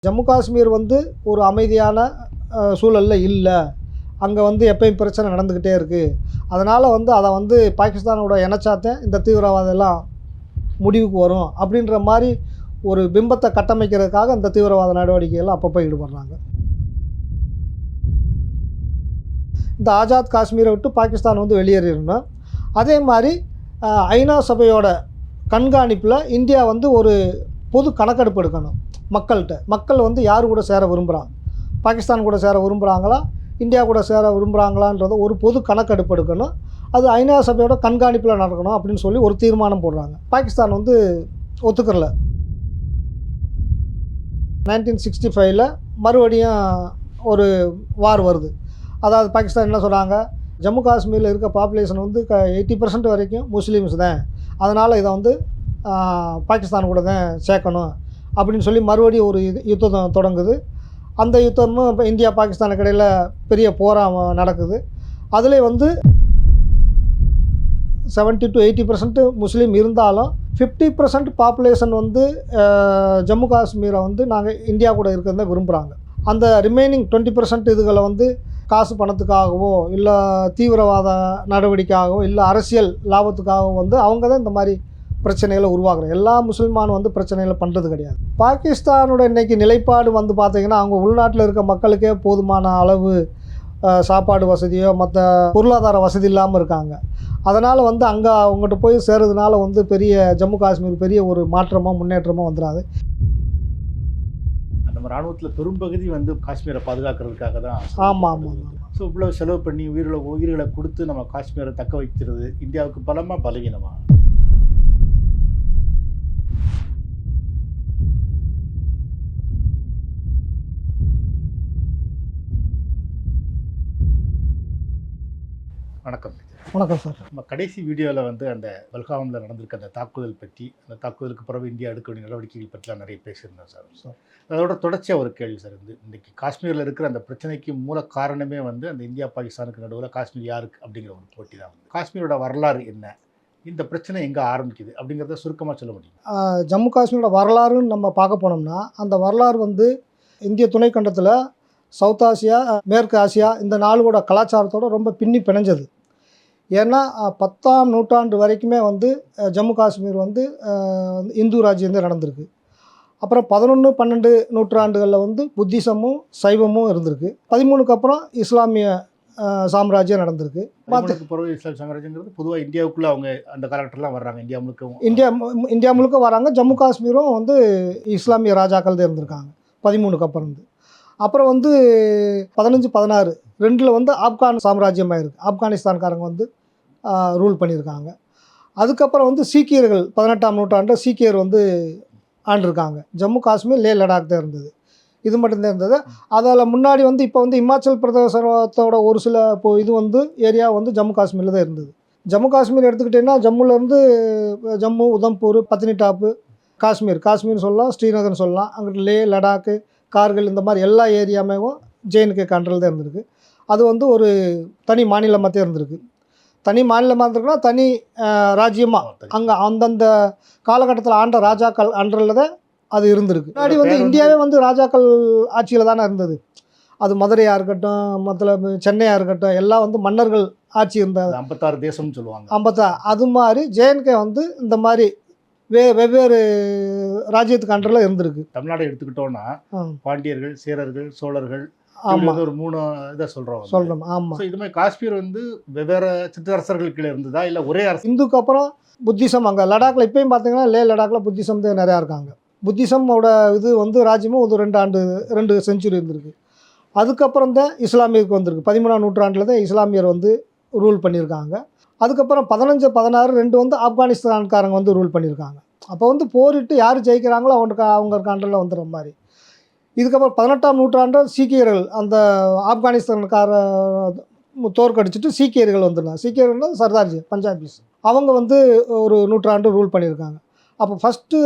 ஜம்மு காஷ்மீர் வந்து ஒரு அமைதியான சூழலில் இல்லை. அங்கே வந்து எப்பயும் பிரச்சனை நடந்துக்கிட்டே இருக்குது. அதனால் வந்து அதை வந்து பாகிஸ்தானோட இணைச்சாத்தேன் இந்த தீவிரவாதம் எல்லாம் முடிவுக்கு வரும் அப்படின்ற மாதிரி ஒரு பிம்பத்தை கட்டமைக்கிறதுக்காக இந்த தீவிரவாத நடவடிக்கைகள் அப்பப்போ ஈடுபடுறாங்க. இந்த ஆசாத் காஷ்மீரை விட்டு பாகிஸ்தான் வந்து வெளியேறிடணும். அதே மாதிரி ஐநா சபையோட கண்காணிப்பில் இந்தியா வந்து ஒரு பொது கணக்கெடுப்பு எடுக்கணும் மக்கள்கிட்ட. மக்கள் வந்து யார் கூட சேர விரும்புகிறாங்க, பாகிஸ்தான் கூட சேர விரும்புகிறாங்களா, இந்தியா கூட சேர விரும்புகிறாங்களான்றத ஒரு பொது கணக்கெடுப்பு எடுக்கணும். அது ஐநா சபையோட கண்காணிப்பில் நடக்கணும் அப்படின்னு சொல்லி ஒரு தீர்மானம் போடுறாங்க. பாகிஸ்தான் வந்து ஒத்துக்கிறல. 1965 மறுபடியும் ஒரு வார் வருது. அதாவது பாகிஸ்தான் என்ன சொல்கிறாங்க, ஜம்மு காஷ்மீரில் இருக்க பாப்புலேஷன் வந்து 80% வரைக்கும் முஸ்லீம்ஸ் தான், அதனால் இதை வந்து பாகிஸ்தான் கூட தான் சேர்க்கணும் அப்படின்னு சொல்லி மறுபடியும் ஒரு யுத்தம் தொடங்குது. அந்த யுத்தமும் இப்போ இந்தியா பாகிஸ்தானுக்கு இடையில் பெரிய போராக நடக்குது. அதில் வந்து 70 to 80% முஸ்லீம் இருந்தாலும் 50% பாப்புலேஷன் வந்து ஜம்மு காஷ்மீரை வந்து நாங்கள் இந்தியா கூட இருக்கிறத விரும்புகிறாங்க. அந்த ரிமைனிங் 20% இதுகளை வந்து காசு பணத்துக்காகவோ இல்லை தீவிரவாத நடவடிக்கையாகவோ இல்லை அரசியல் லாபத்துக்காகவோ வந்து அவங்க தான் இந்த மாதிரி பிரச்சனைகளை உருவாக்குறாங்க. எல்லா முஸ்லிமானும் வந்து பிரச்சனைகளை பண்ணுறது கிடையாது. பாகிஸ்தானோட இன்றைக்கி நிலைப்பாடு வந்து பார்த்திங்கன்னா, அவங்க உள்நாட்டில் இருக்க மக்களுக்கே போதுமான அளவு சாப்பாடு வசதியோ மற்ற பொருளாதார வசதி இல்லாமல் இருக்காங்க. அதனால் வந்து அங்கே அவங்ககிட்ட போய் சேர்றதுனால வந்து பெரிய ஜம்மு காஷ்மீர் பெரிய ஒரு மாற்றமாக முன்னேற்றமாக வந்துடாது. நம்ம ராணுவத்தில் பெரும்பகுதி வந்து காஷ்மீரை பாதுகாக்கிறதுக்காக தான். ஆமாம். ஸோ இவ்வளோ செலவு பண்ணி உயிர்களை கொடுத்து நம்ம காஷ்மீரை தக்க வைக்கிறது இந்தியாவுக்கு பலமாக பலவீனமா? வணக்கம். வணக்கம் சார். நம்ம கடைசி வீடியோவில் வந்து அந்த பல்காமில் நடந்திருக்க அந்த தாக்குதல் பற்றி, அந்த தாக்குதலுக்கு பிறகு இந்தியா எடுக்க வேண்டிய நடவடிக்கைகள் பற்றிலாம் நிறைய பேசியிருந்தோம் சார். அதோட தொடர்ச்சியாக ஒரு கேள்வி சார். இன்றைக்கி காஷ்மீரில் இருக்கிற அந்த பிரச்சனைக்கு மூல காரணமே வந்து அந்த இந்தியா பாகிஸ்தானுக்கு நடுவில் காஷ்மீர் யாருக்கு அப்படிங்கிற ஒரு போட்டி தான். காஷ்மீரோட வரலாறு என்ன, இந்த பிரச்சனை எங்கே ஆரம்பிக்குது அப்படிங்கிறத சுருக்கமாக சொல்ல முடியும்? ஜம்மு காஷ்மீரோட வரலாறுன்னு நம்ம பார்க்க போனோம்னா, அந்த வரலாறு வந்து இந்திய துணைக்கண்டத்தில் சவுத் ஆசியா, மேற்கு ஆசியா இந்த நாளோட கலாச்சாரத்தோடு ரொம்ப பின்னி பிணைஞ்சது. ஏன்னா 10ஆம் நூற்றாண்டு வரைக்குமே வந்து ஜம்மு காஷ்மீர் வந்து இந்து ராஜ்யம் தான் நடந்திருக்கு. அப்புறம் 11, 12 நூற்றாண்டுகளில் வந்து புத்திசமும் சைவமும் இருந்திருக்கு. 13க்கு அப்புறம் இஸ்லாமிய சாம்ராஜ்யம் நடந்திருக்கு. பிறகு இஸ்லாம் சாம்ராஜ்யங்கிறது பொதுவாக இந்தியாவுக்குள்ளே அவங்க அந்த காலகட்டத்தில் வர்றாங்க. இந்தியா முழுக்க வராங்க. ஜம்மு காஷ்மீரும் வந்து இஸ்லாமிய ராஜாக்கள் தான் இருந்திருக்காங்க 13க்கு அப்புறம் இருந்து. அப்புறம் வந்து 15, 16 2 வந்து ஆப்கான் சாம்ராஜ்யமாக இருக்குது. ஆப்கானிஸ்தான்காரங்க வந்து ரூல் பண்ணியிருக்காங்க. அதுக்கப்புறம் வந்து சீக்கியர்கள் 18ஆம் நூற்றாண்டு சீக்கியர் வந்து ஆண்டிருக்காங்க. ஜம்மு காஷ்மீர் லே லடாக் தான் இருந்தது. இது மட்டும்தான் இருந்தது. அதில் முன்னாடி வந்து இப்போ வந்து இமாச்சல் பிரதேசத்தோட ஒரு சில இது வந்து ஏரியா வந்து ஜம்மு காஷ்மீரில் தான் இருந்தது. ஜம்மு காஷ்மீர் எடுத்துக்கிட்டிங்கன்னா ஜம்முலேருந்து ஜம்மு, உதம்பூர், பத்னிடாப்பு, காஷ்மீர் சொல்லலாம், ஸ்ரீநகர்னு சொல்லலாம். அங்கிட்டு லே, லடாக்கு, கார்கில் இந்த மாதிரி எல்லா ஏரியாவும் ஜேஎன்கே கண்ட்ரோல் தான் இருந்திருக்கு. அது வந்து ஒரு தனி மாநிலமாக தான் இருந்திருக்கு. தனி மாநிலமாக இருந்திருக்குன்னா தனி ராஜ்யமாக அங்கே அந்தந்த காலகட்டத்தில் ஆண்ட ராஜாக்கள் அன்றில் தான் அது இருந்திருக்கு. முன்னாடி வந்து இந்தியாவே வந்து ராஜாக்கள் ஆட்சியில் தானே இருந்தது. அது மதுரையாக இருக்கட்டும், மற்ற சென்னையாக இருக்கட்டும், எல்லாம் வந்து மன்னர்கள் ஆட்சி இருந்தது. 56 தேசம்னு சொல்லுவாங்க. 56 அது மாதிரி ஜேஎன்கே வந்து இந்த மாதிரி வெவ்வேறு ராஜ்யத்துக்கு அண்டரில் இருந்திருக்கு. தமிழ்நாடு எடுத்துக்கிட்டோன்னா பாண்டியர்கள், சேரர்கள், சோழர்கள், ஒரு 3 இதை சொல்கிறோம். ஆமாம். இது மாதிரி காஷ்மீர் வந்து வெவ்வேறு சிற்றரசர்கள் கீழே இருந்ததா இல்லை ஒரே அரசு? இந்துக்கு அப்புறம் புத்திசம் அங்கே லடாக்கில் இப்போயும் பார்த்தீங்கன்னா லே லடாக்கில் புத்திசம் தான் நிறையா இருக்காங்க. புத்திசமோட இது வந்து ராஜ்யமும் ஒரு 2 செஞ்சுரி இருந்திருக்கு. அதுக்கப்புறம் தான் இஸ்லாமியருக்கு வந்திருக்கு. 13ஆம் நூற்றாண்டில் தான் இஸ்லாமியர் வந்து ரூல் பண்ணியிருக்காங்க. அதுக்கப்புறம் 15, 16 2 வந்து ஆப்கானிஸ்தான்காரங்க வந்து ரூல் பண்ணியிருக்காங்க. அப்போ வந்து போரிட்டு யார் ஜெயிக்கிறாங்களோ அவங்க கண்ட்ரோலில் வந்துடுற மாதிரி. இதுக்கப்புறம் 18ஆம் நூற்றாண்டில் சீக்கியர்கள் அந்த ஆப்கானிஸ்தான்கார தோற்கடிச்சிட்டு சீக்கியர்கள் வந்துடுறாங்க. சீக்கியர்கள் சர்தார்ஜி பஞ்சாபிஸ் அவங்க வந்து ஒரு நூற்றாண்டு ரூல் பண்ணியிருக்காங்க. அப்போ ஃபஸ்ட்டு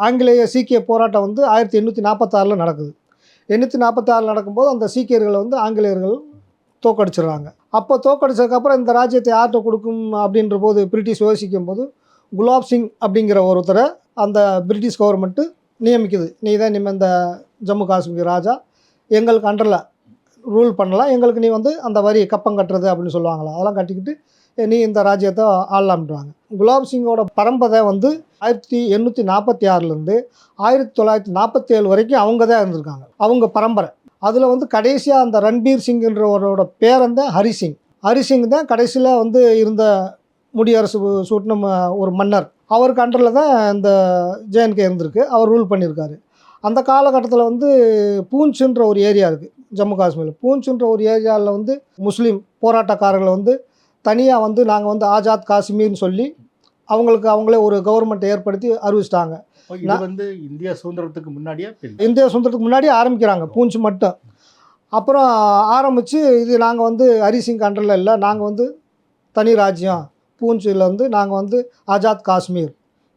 ஆங்கிலேய சீக்கிய போராட்டம் வந்து 1846 நடக்குது. 1846 நடக்கும்போது அந்த சீக்கியர்களை வந்து ஆங்கிலேயர்கள் தோற்கடிச்சிடுறாங்க. அப்போ தோற்கடிச்சதுக்கப்புறம் இந்த ராஜ்யத்தை யார்கிட்ட கொடுக்கும் அப்படின்ற போது பிரிட்டிஷ் யோசிக்கும் போது குலாப் சிங் அப்படிங்கிற ஒருத்தரை அந்த பிரிட்டிஷ் கவர்மெண்ட்டு நியமிக்குது. நீ தான் இந்த ஜம்மு காஷ்மீர் ராஜா எங்களுக்கு அண்டரில் ரூல் பண்ணலாம், எங்களுக்கு நீ வந்து அந்த வரி கப்பம் கட்டுறது அப்படின்னு சொல்லுவாங்களா, அதெல்லாம் கட்டிக்கிட்டு நீ இந்த ராஜ்யத்தை ஆளலாம்ன்றாங்க. குலாப் சிங்கோட பரம்பரை வந்து 1846 1947 வரைக்கும் அவங்க தான் இருந்திருக்காங்க, அவங்க பரம்பரை. அதில் வந்து கடைசியாக அந்த ரன்பீர் சிங்ன்றவரோட பேரன் தான் ஹரிசிங். ஹரிசிங் தான் கடைசியில் வந்து இருந்த முடியரசு சூட்டின ஒரு மன்னர். அவருக்கு அண்டரில் தான் இந்த ஜேஎன்கே இருந்திருக்கு, அவர் ரூல் பண்ணியிருக்காரு. அந்த காலகட்டத்தில் வந்து பூஞ்சுன்ற ஒரு ஏரியா இருக்குது ஜம்மு காஷ்மீரில். பூஞ்சுன்ற ஒரு ஏரியாவில் வந்து முஸ்லீம் போராட்டக்காரர்களை வந்து தனியாக வந்து நாங்கள் வந்து ஆஜாத் காஷ்மீர்னு சொல்லி அவங்களுக்கு அவங்களே ஒரு கவர்மெண்ட் ஏற்படுத்தி அறிவிச்சிட்டாங்க. இது வந்து இந்தியா சுதந்திரத்துக்கு முன்னாடியே இந்தியா சுதந்திரத்துக்கு முன்னாடியே ஆரம்பிக்கிறாங்க பூஞ்ச் மட்டும். அப்புறம் ஆரம்பித்து இது நாங்கள் வந்து ஹரிசிங் அண்டரில் இல்லை, நாங்கள் வந்து தனி ராஜ்யம் பூஞ்சில் வந்து நாங்கள் வந்து ஆஜாத் காஷ்மீர்,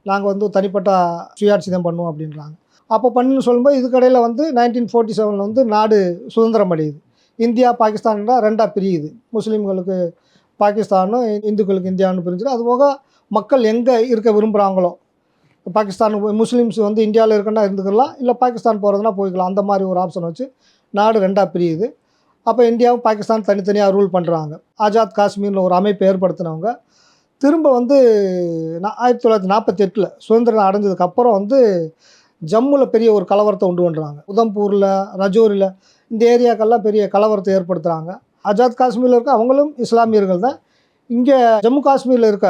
நாங்கள் வந்து தனிப்பட்ட சுயாட்சி தான் பண்ணுவோம் அப்படின்றாங்க. அப்போ பண்ணுன்னு சொல்லும்போது இதுக்கடையில் வந்து 1947 வந்து நாடு சுதந்திரம் அடையுது. இந்தியா பாகிஸ்தான் ரெண்டாக பிரியுது. முஸ்லீம்களுக்கு பாகிஸ்தானும் இந்துக்களுக்கு இந்தியான்னு பிரிஞ்சிடும். அதுபோக மக்கள் எங்கே இருக்க விரும்புகிறாங்களோ, பாகிஸ்தான் முஸ்லீம்ஸ் வந்து இந்தியாவில் இருக்கன்னா இருந்துக்கலாம், இல்லை பாகிஸ்தான் போகிறதுனா போய்க்கலாம், அந்த மாதிரி ஒரு ஆப்ஷன் வச்சு நாடு ரெண்டாக பிரியுது. அப்போ இந்தியாவும் பாகிஸ்தான் தனித்தனியாக ரூல் பண்ணுறாங்க. ஆஜாத் காஷ்மீரில் ஒரு அமைப்பை ஏற்படுத்தினவங்க திரும்ப வந்து 1948 சுதந்திரம் அடைஞ்சதுக்கப்புறம் வந்து ஜம்முவில் பெரிய ஒரு கலவரத்தை உண்டு பண்ணுறாங்க. உதம்பூரில், ரஜோரில், இந்த ஏரியாக்கெல்லாம் பெரிய கலவரத்தை ஏற்படுத்துகிறாங்க. ஆஜாத் காஷ்மீரில் இருக்க அவங்களும் இஸ்லாமியர்கள் தான். இங்கே ஜம்மு காஷ்மீரில் இருக்க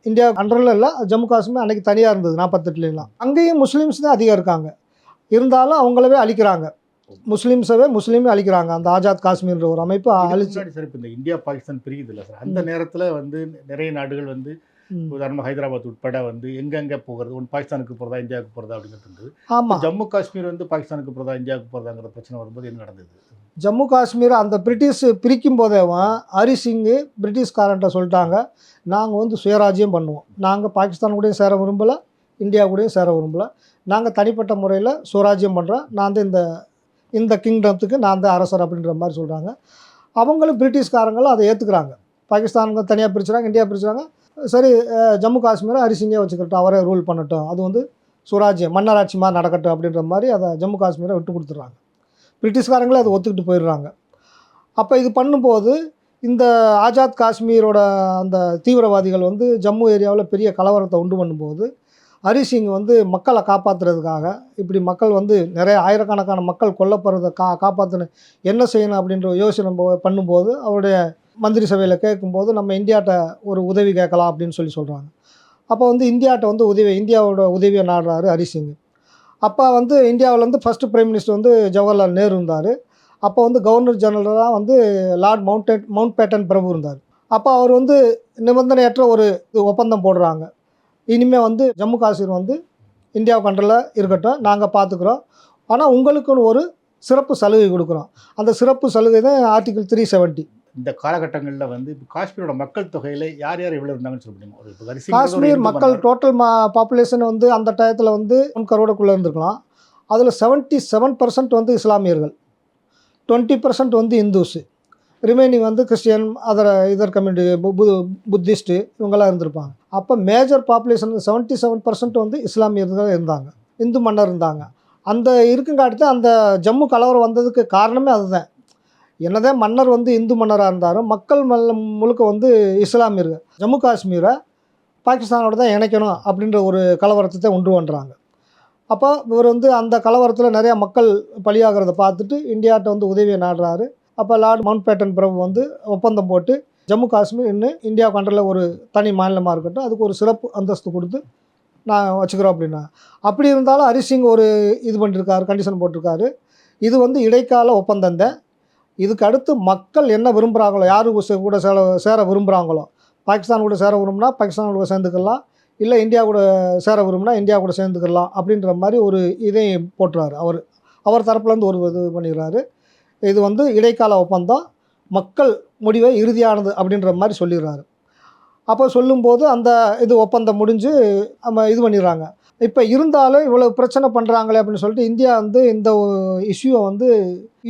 இந்தியா அண்டரில் இல்லை, ஜம்மு காஷ்மீர் அன்றைக்கி தனியாக இருந்தது 48 அங்கேயும் முஸ்லீம்ஸ் தான் அதிகம் இருக்காங்க. இருந்தாலும் அவங்களவே அழிக்கிறாங்க, முஸ்லீமே அழிக்கிறாங்க. அந்த ஆஜாத் காஷ்மீர்ன்ற ஒரு அமைப்பு அழிச்சு. சார் இப்போ இந்த இந்தியா பாகிஸ்தான் பிரியுது இல்லை சார், அந்த நேரத்தில் வந்து நிறைய நாடுகள் வந்து உதாரணமாக ஹைதராபாத் உட்பட வந்து எங்கெங்கே போகிறது, ஒன்று பாகிஸ்தானுக்கு போகிறதா இந்தியாவுக்கு போகிறதா அப்படிங்கிறது. ஆமாம், ஜம்மு காஷ்மீர் வந்து பாகிஸ்தானுக்கு போகிறதா இந்தியாவுக்கு போகிறதாங்கிற பிரச்சனை வரும்போது என்ன நடந்தது? ஜம்மு காஷ்மீர் அந்த பிரிட்டிஷ் பிரிக்கும் போதேவும் ஹரிசிங்கு பிரிட்டிஷ்காரன்ட்ட சொல்லிட்டாங்க, நாங்கள் வந்து சுயராஜ்யம் பண்ணுவோம், நாங்கள் பாகிஸ்தான் கூடயும் சேர விரும்பலை, இந்தியா கூடயும் சேர விரும்பலை, நாங்கள் தனிப்பட்ட முறையில் சுயராஜ்யம் பண்ணுறோம், நான் வந்து இந்த கிங்டத்துக்கு நான் தான் அரசர் அப்படின்ற மாதிரி சொல்கிறாங்க. அவங்களும் பிரிட்டிஷ்காரங்களும் அதை ஏற்றுக்கிறாங்க. பாகிஸ்தானுக்கு தனியாக பிரிச்சுறாங்க, இந்தியா பிரிச்சுறாங்க. சரி, ஜம்மு காஷ்மீரை ஹரிசிங்கே வச்சுக்கிட்டோம், அவரே ரூல் பண்ணட்டும், அது வந்து சுராஜ்யம் மன்னராட்சி மாதிரி நடக்கட்டும் அப்படின்ற மாதிரி அதை ஜம்மு காஷ்மீரை விட்டு கொடுத்துட்றாங்க. பிரிட்டிஷ்காரங்களே அதை ஒத்துக்கிட்டு போயிடுறாங்க. அப்போ இது பண்ணும்போது இந்த ஆஜாத் காஷ்மீரோட அந்த தீவிரவாதிகள் வந்து ஜம்மு ஏரியாவில் பெரிய கலவரத்தை உண்டு பண்ணும்போது ஹரிசிங் வந்து மக்களை காப்பாற்றுறதுக்காக, இப்படி மக்கள் வந்து நிறைய ஆயிரக்கணக்கான மக்கள் கொல்லப்படுறதை காப்பாற்றணும், என்ன செய்யணும் அப்படின்ற யோசனை பண்ணும்போது அவருடைய மந்திரி சபையில் கேட்கும்போது நம்ம இந்தியாட்ட ஒரு உதவி கேட்கலாம் அப்படின்னு சொல்கிறாங்க. அப்போ வந்து இந்தியாட்ட வந்து இந்தியாவோட உதவியை நாடுறாரு ஹரிசிங். அப்போ வந்து இந்தியாவில் வந்து ஃபஸ்ட்டு பிரைம் மினிஸ்டர் வந்து ஜவஹர்லால் நேரு இருந்தார். அப்போ வந்து கவர்னர் ஜெனரலாக வந்து லார்ட் மவுண்ட் பேட்டன் பிரபு இருந்தார். அப்போ அவர் வந்து நிபந்தனையற்ற ஒரு ஒப்பந்தம் போடுறாங்க, இனிமேல் வந்து ஜம்மு காஷ்மீர் வந்து இந்தியா கண்ட்ரோலில் இருக்கட்டும், நாங்கள் பார்த்துக்குறோம், ஆனால் உங்களுக்குன்னு ஒரு சிறப்பு சலுகை கொடுக்குறோம். அந்த சிறப்பு சலுகை தான் ஆர்டிகிள் 370. இந்த காலகட்டங்களில் வந்து காஷ்மீரோட மக்கள் தொகையில் யார் யார் எவ்வளோ இருந்தாங்கன்னு சொல்ல முடியுமா? காஷ்மீர் மக்கள் டோட்டல் பாப்புலேஷன் வந்து அந்த டயத்தில் வந்து 1 கரோடுக்குள்ளே இருந்திருக்கலாம். அதில் 77% வந்து இஸ்லாமியர்கள், 20% வந்து இந்துஸு, ரிமைனிங் வந்து கிறிஸ்டியன், இதர் கம்யூனிட்டி, புத்திஸ்ட்டு, இவங்கெல்லாம் இருந்திருப்பாங்க. அப்போ மேஜர் பாப்புலேஷன் 77% வந்து இஸ்லாமியர்கள் இருந்தாங்க, இந்து மன்னர் இருந்தாங்க. அந்த இருக்குங்காட்டி தான் அந்த ஜம்மு கலவரம் வந்ததுக்கு காரணமே அதுதான். என்னதான் மன்னர் வந்து இந்து மன்னராக இருந்தாலும் மக்கள் முழுக்க வந்து இஸ்லாமியர்கள். ஜம்மு காஷ்மீரை பாகிஸ்தானோட தான் இணைக்கணும் அப்படின்ற ஒரு கலவரத்தை தான் உண்டு பண்ணுறாங்க. அப்போ இவர் வந்து அந்த கலவரத்தில் நிறையா மக்கள் பலியாகிறத பார்த்துட்டு இந்தியாட்ட வந்து உதவியை நாடுறாரு. அப்போ லார்ட் மவுண்ட் பேட்டன் பிரபு வந்து ஒப்பந்தம் போட்டு ஜம்மு காஷ்மீர் இன்னும் இந்தியா கண்ட்ரோலில் ஒரு தனி மாநிலமாக இருக்கட்டும், அதுக்கு ஒரு சிறப்பு அந்தஸ்து கொடுத்து நான் வச்சுக்கிறோம் அப்படின்னா. அப்படி இருந்தாலும் ஹரிசிங் ஒரு இது பண்ணியிருக்காரு, கண்டிஷன் போட்டிருக்காரு. இது வந்து இடைக்கால ஒப்பந்தம் தான். இதுக்கு அடுத்து மக்கள் என்ன விரும்புகிறாங்களோ, யாரு கூட சேர விரும்புகிறாங்களோ, பாகிஸ்தான் கூட சேர விரும்புனா பாகிஸ்தான் கூட சேர்ந்துக்கலாம், இல்லை இந்தியா கூட சேர விரும்புனா இந்தியா கூட சேர்ந்துக்கலாம் அப்படின்ற மாதிரி ஒரு இதையும் போட்டுறாரு. அவர் தரப்புலேருந்து ஒரு இது பண்ணிடுறாரு. இது வந்து இடைக்கால ஒப்பந்தம், மக்கள் முடிவை இறுதியானது அப்படின்ற மாதிரி சொல்லிடுறாரு. அப்போ சொல்லும்போது அந்த இது ஒப்பந்தம் முடிஞ்சு நம்ம இது பண்ணிடுறாங்க. இப்போ இருந்தாலும் இவ்வளோ பிரச்சனை பண்ணுறாங்களே அப்படின்னு சொல்லிட்டு இந்தியா வந்து இந்த இஷ்யூவை வந்து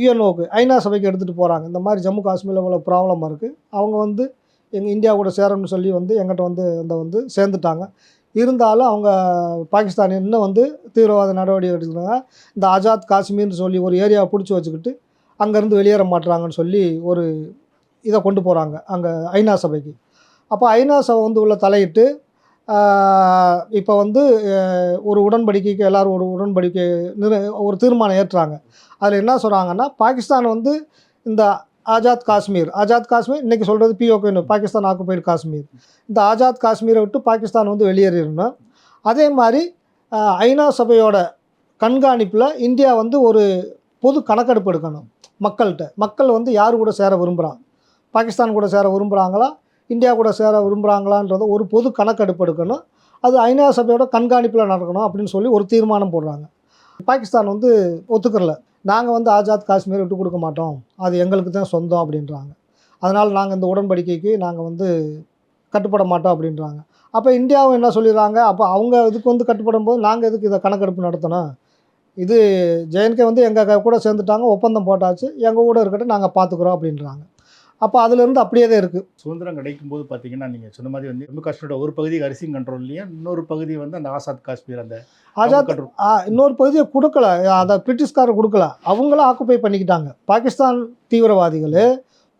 யுஎன்ஓக்கு, ஐநா சபைக்கு எடுத்துகிட்டு போகிறாங்க. இந்த மாதிரி ஜம்மு காஷ்மீரில் இவ்வளோ ப்ராப்ளமாக இருக்குது, அவங்க வந்து எங்கள் இந்தியா கூட சேரணும்னு சொல்லி வந்து எங்கிட்ட வந்து சேர்ந்துட்டாங்க, இருந்தாலும் அவங்க பாகிஸ்தான் இன்னும் வந்து தீவிரவாத நடவடிக்கை எடுத்துக்கிறாங்க. இந்த ஆசாத் காஷ்மீர்னு சொல்லி ஒரு ஏரியாவை பிடிச்சி வச்சுக்கிட்டு அங்கேருந்து வெளியேற மாட்டுறாங்கன்னு சொல்லி ஒரு இதை கொண்டு போகிறாங்க அங்கே ஐநா சபைக்கு. அப்போ ஐநா சபை வந்து உள்ள தலையிட்டு இப்போ வந்து ஒரு உடன்படிக்கைக்கு எல்லோரும் ஒரு உடன்படிக்கை ஒரு தீர்மானம் ஏற்றுறாங்க. அதில் என்ன சொல்கிறாங்கன்னா, பாகிஸ்தான் வந்து இந்த ஆசாத் காஷ்மீர் இன்றைக்கி சொல்கிறது பிஓகேன்னு, பாகிஸ்தான் ஆக்குபைடு காஷ்மீர், இந்த ஆசாத் காஷ்மீரை விட்டு பாகிஸ்தான் வந்து வெளியேறிடணும். அதே மாதிரி ஐநா சபையோட கண்காணிப்பில் இந்தியா வந்து ஒரு பொது கணக்கெடுப்பு எடுக்கணும் மக்கள்கிட்ட. மக்கள் வந்து யார் கூட சேர விரும்புகிறாங்க, பாகிஸ்தான் கூட சேர விரும்புகிறாங்களா, இந்தியா கூட சேர விரும்புகிறாங்களான்றத ஒரு பொது கணக்கெடுப்பு எடுக்கணும். அது ஐநா சபையோட கண்காணிப்பில் நடக்கணும் அப்படின்னு சொல்லி ஒரு தீர்மானம் போடுறாங்க. பாகிஸ்தான் வந்து ஒத்துக்கிறல. நாங்கள் வந்து ஆசாத் காஷ்மீரை விட்டு கொடுக்க மாட்டோம், அது எங்களுக்கு தான் சொந்தம் அப்படின்றாங்க. அதனால் நாங்கள் இந்த உடன்படிக்கைக்கு நாங்கள் வந்து கட்டுப்பட மாட்டோம் அப்படின்றாங்க. அப்போ இந்தியாவும் என்ன சொல்லிடுறாங்க, அப்போ அவங்க இதுக்கு வந்து கட்டுப்படும் போது நாங்கள் எதுக்கு இதை கணக்கெடுப்பு நடத்தணும், இது ஜேஎன்கே வந்து எங்கள் கூட சேர்ந்துட்டாங்க, ஒப்பந்தம் போட்டாச்சு, எங்கள் கூட இருக்கட்டும், நாங்கள் பார்த்துக்குறோம் அப்படின்றாங்க. அப்போ அதுலேருந்து அப்படியே தான் இருக்குது. சுதந்திரம் கிடைக்கும் போது பார்த்தீங்கன்னா, நீங்கள் சொன்ன மாதிரி வந்து ஜம்மு காஷ்மீரோட ஒரு பகுதி அரிசிங் கண்ட்ரோல்லையும், இன்னொரு பகுதி வந்து அந்த ஆசாத் காஷ்மீர் அந்த ஆசாத் இன்னொரு பகுதியை கொடுக்கல, அதை பிரிட்டிஷ்காரர் கொடுக்கல, அவங்களும் ஆக்குப்பை பண்ணிக்கிட்டாங்க. பாகிஸ்தான் தீவிரவாதிகள்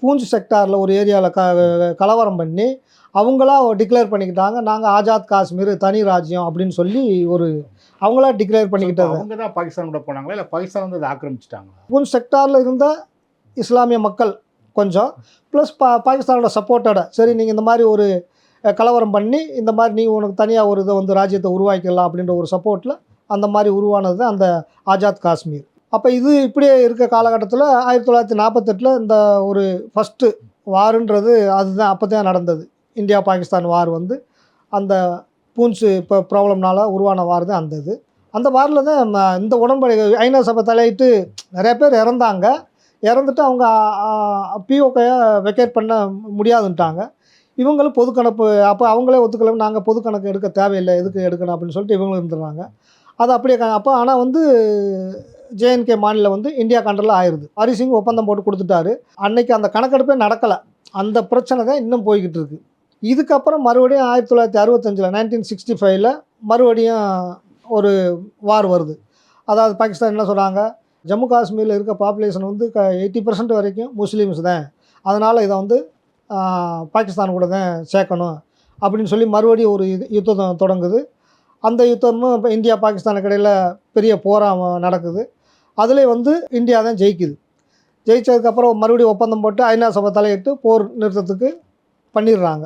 பூஞ்ச் செக்டாரில் ஒரு ஏரியாவில் கலவரம் பண்ணி அவங்களா டிக்ளேர் பண்ணிக்கிட்டாங்க, நாங்கள் ஆசாத் காஷ்மீர் தனி ராஜ்யம் அப்படின்னு சொல்லி ஒரு அவங்களா டிக்ளேர் பண்ணிக்கிட்டாங்க. அவங்க தான் பாகிஸ்தான் கூட போனாங்களா, இல்லை பாகிஸ்தான் வந்து அதை ஆக்கிரமிச்சிட்டாங்க? பூஞ்ச் செக்டாரில் இருந்த இஸ்லாமிய மக்கள் கொஞ்சம் ப்ளஸ் பாகிஸ்தானோட சப்போர்ட்டோட, சரி நீங்கள் இந்த மாதிரி ஒரு கலவரம் பண்ணி இந்த மாதிரி நீ உனக்கு தனியாக ஒரு இதை வந்து ராஜ்யத்தை உருவாக்கிடலாம் அப்படின்ற ஒரு சப்போர்ட்டில் அந்த மாதிரி உருவானது அந்த ஆசாத் காஷ்மீர். அப்போ இது இப்படியே இருக்க காலகட்டத்தில் 1948 இந்த ஒரு ஃபஸ்ட்டு வாருன்றது அதுதான் அப்போ தான் நடந்தது. இந்தியா பாகிஸ்தான் வார் வந்து அந்த பூஞ்ச் இப்போ ப்ராப்ளம்னால உருவான வார் தான் அந்த இது. அந்த வாரில் தான் இந்த உடன்படிக்கை ஐநா சபை தலையிட்டு நிறைய பேர் இறந்தாங்க. இறந்துட்டு அவங்க பிஓகையை வெக்கேட் பண்ண முடியாதுன்ட்டாங்க. இவங்களும் பொது கணக்கு, அப்போ அவங்களே ஒத்துக்கலாம், நாங்கள் பொது கணக்கு எடுக்க தேவையில்லை, எதுக்கு எடுக்கணும் அப்படின்னு சொல்லிட்டு இவங்களும் இருந்துடுறாங்க. அது அப்படியே அப்போ ஆனால் வந்து ஜேஎன்கே மாநிலம் வந்து இந்தியா கண்ட்ரோலில் ஆயிடுது. ஹரி சிங் ஒப்பந்தம் போட்டு கொடுத்துட்டாரு. அன்னைக்கு அந்த கணக்கெடுப்பே நடக்கலை. அந்த பிரச்சனை தான் இன்னும் போய்கிட்டு இருக்குது. இதுக்கப்புறம் மறுபடியும் 1965 1965 மறுபடியும் ஒரு வார் வருது. அதாவது பாகிஸ்தான் என்ன சொல்கிறாங்க, ஜம்மு காஷ்மீரில் இருக்க பாப்புலேஷன் வந்து 80% வரைக்கும் முஸ்லீம்ஸ் தான், அதனால் இதை வந்து பாகிஸ்தான் கூட தான் சேர்க்கணும் அப்படின்னு சொல்லி மறுபடியும் ஒரு யுத்தம் தொடங்குது. அந்த யுத்தமும் இப்போ இந்தியா பாகிஸ்தானுக்கு இடையில் பெரிய போராக நடக்குது. அதில் வந்து இந்தியா தான் ஜெயிக்குது. ஜெயித்ததுக்கப்புறம் மறுபடியும் ஒப்பந்தம் போட்டு ஐநா சபை தலையிட்டு போர் நிறுத்தத்துக்கு பண்ணிடுறாங்க.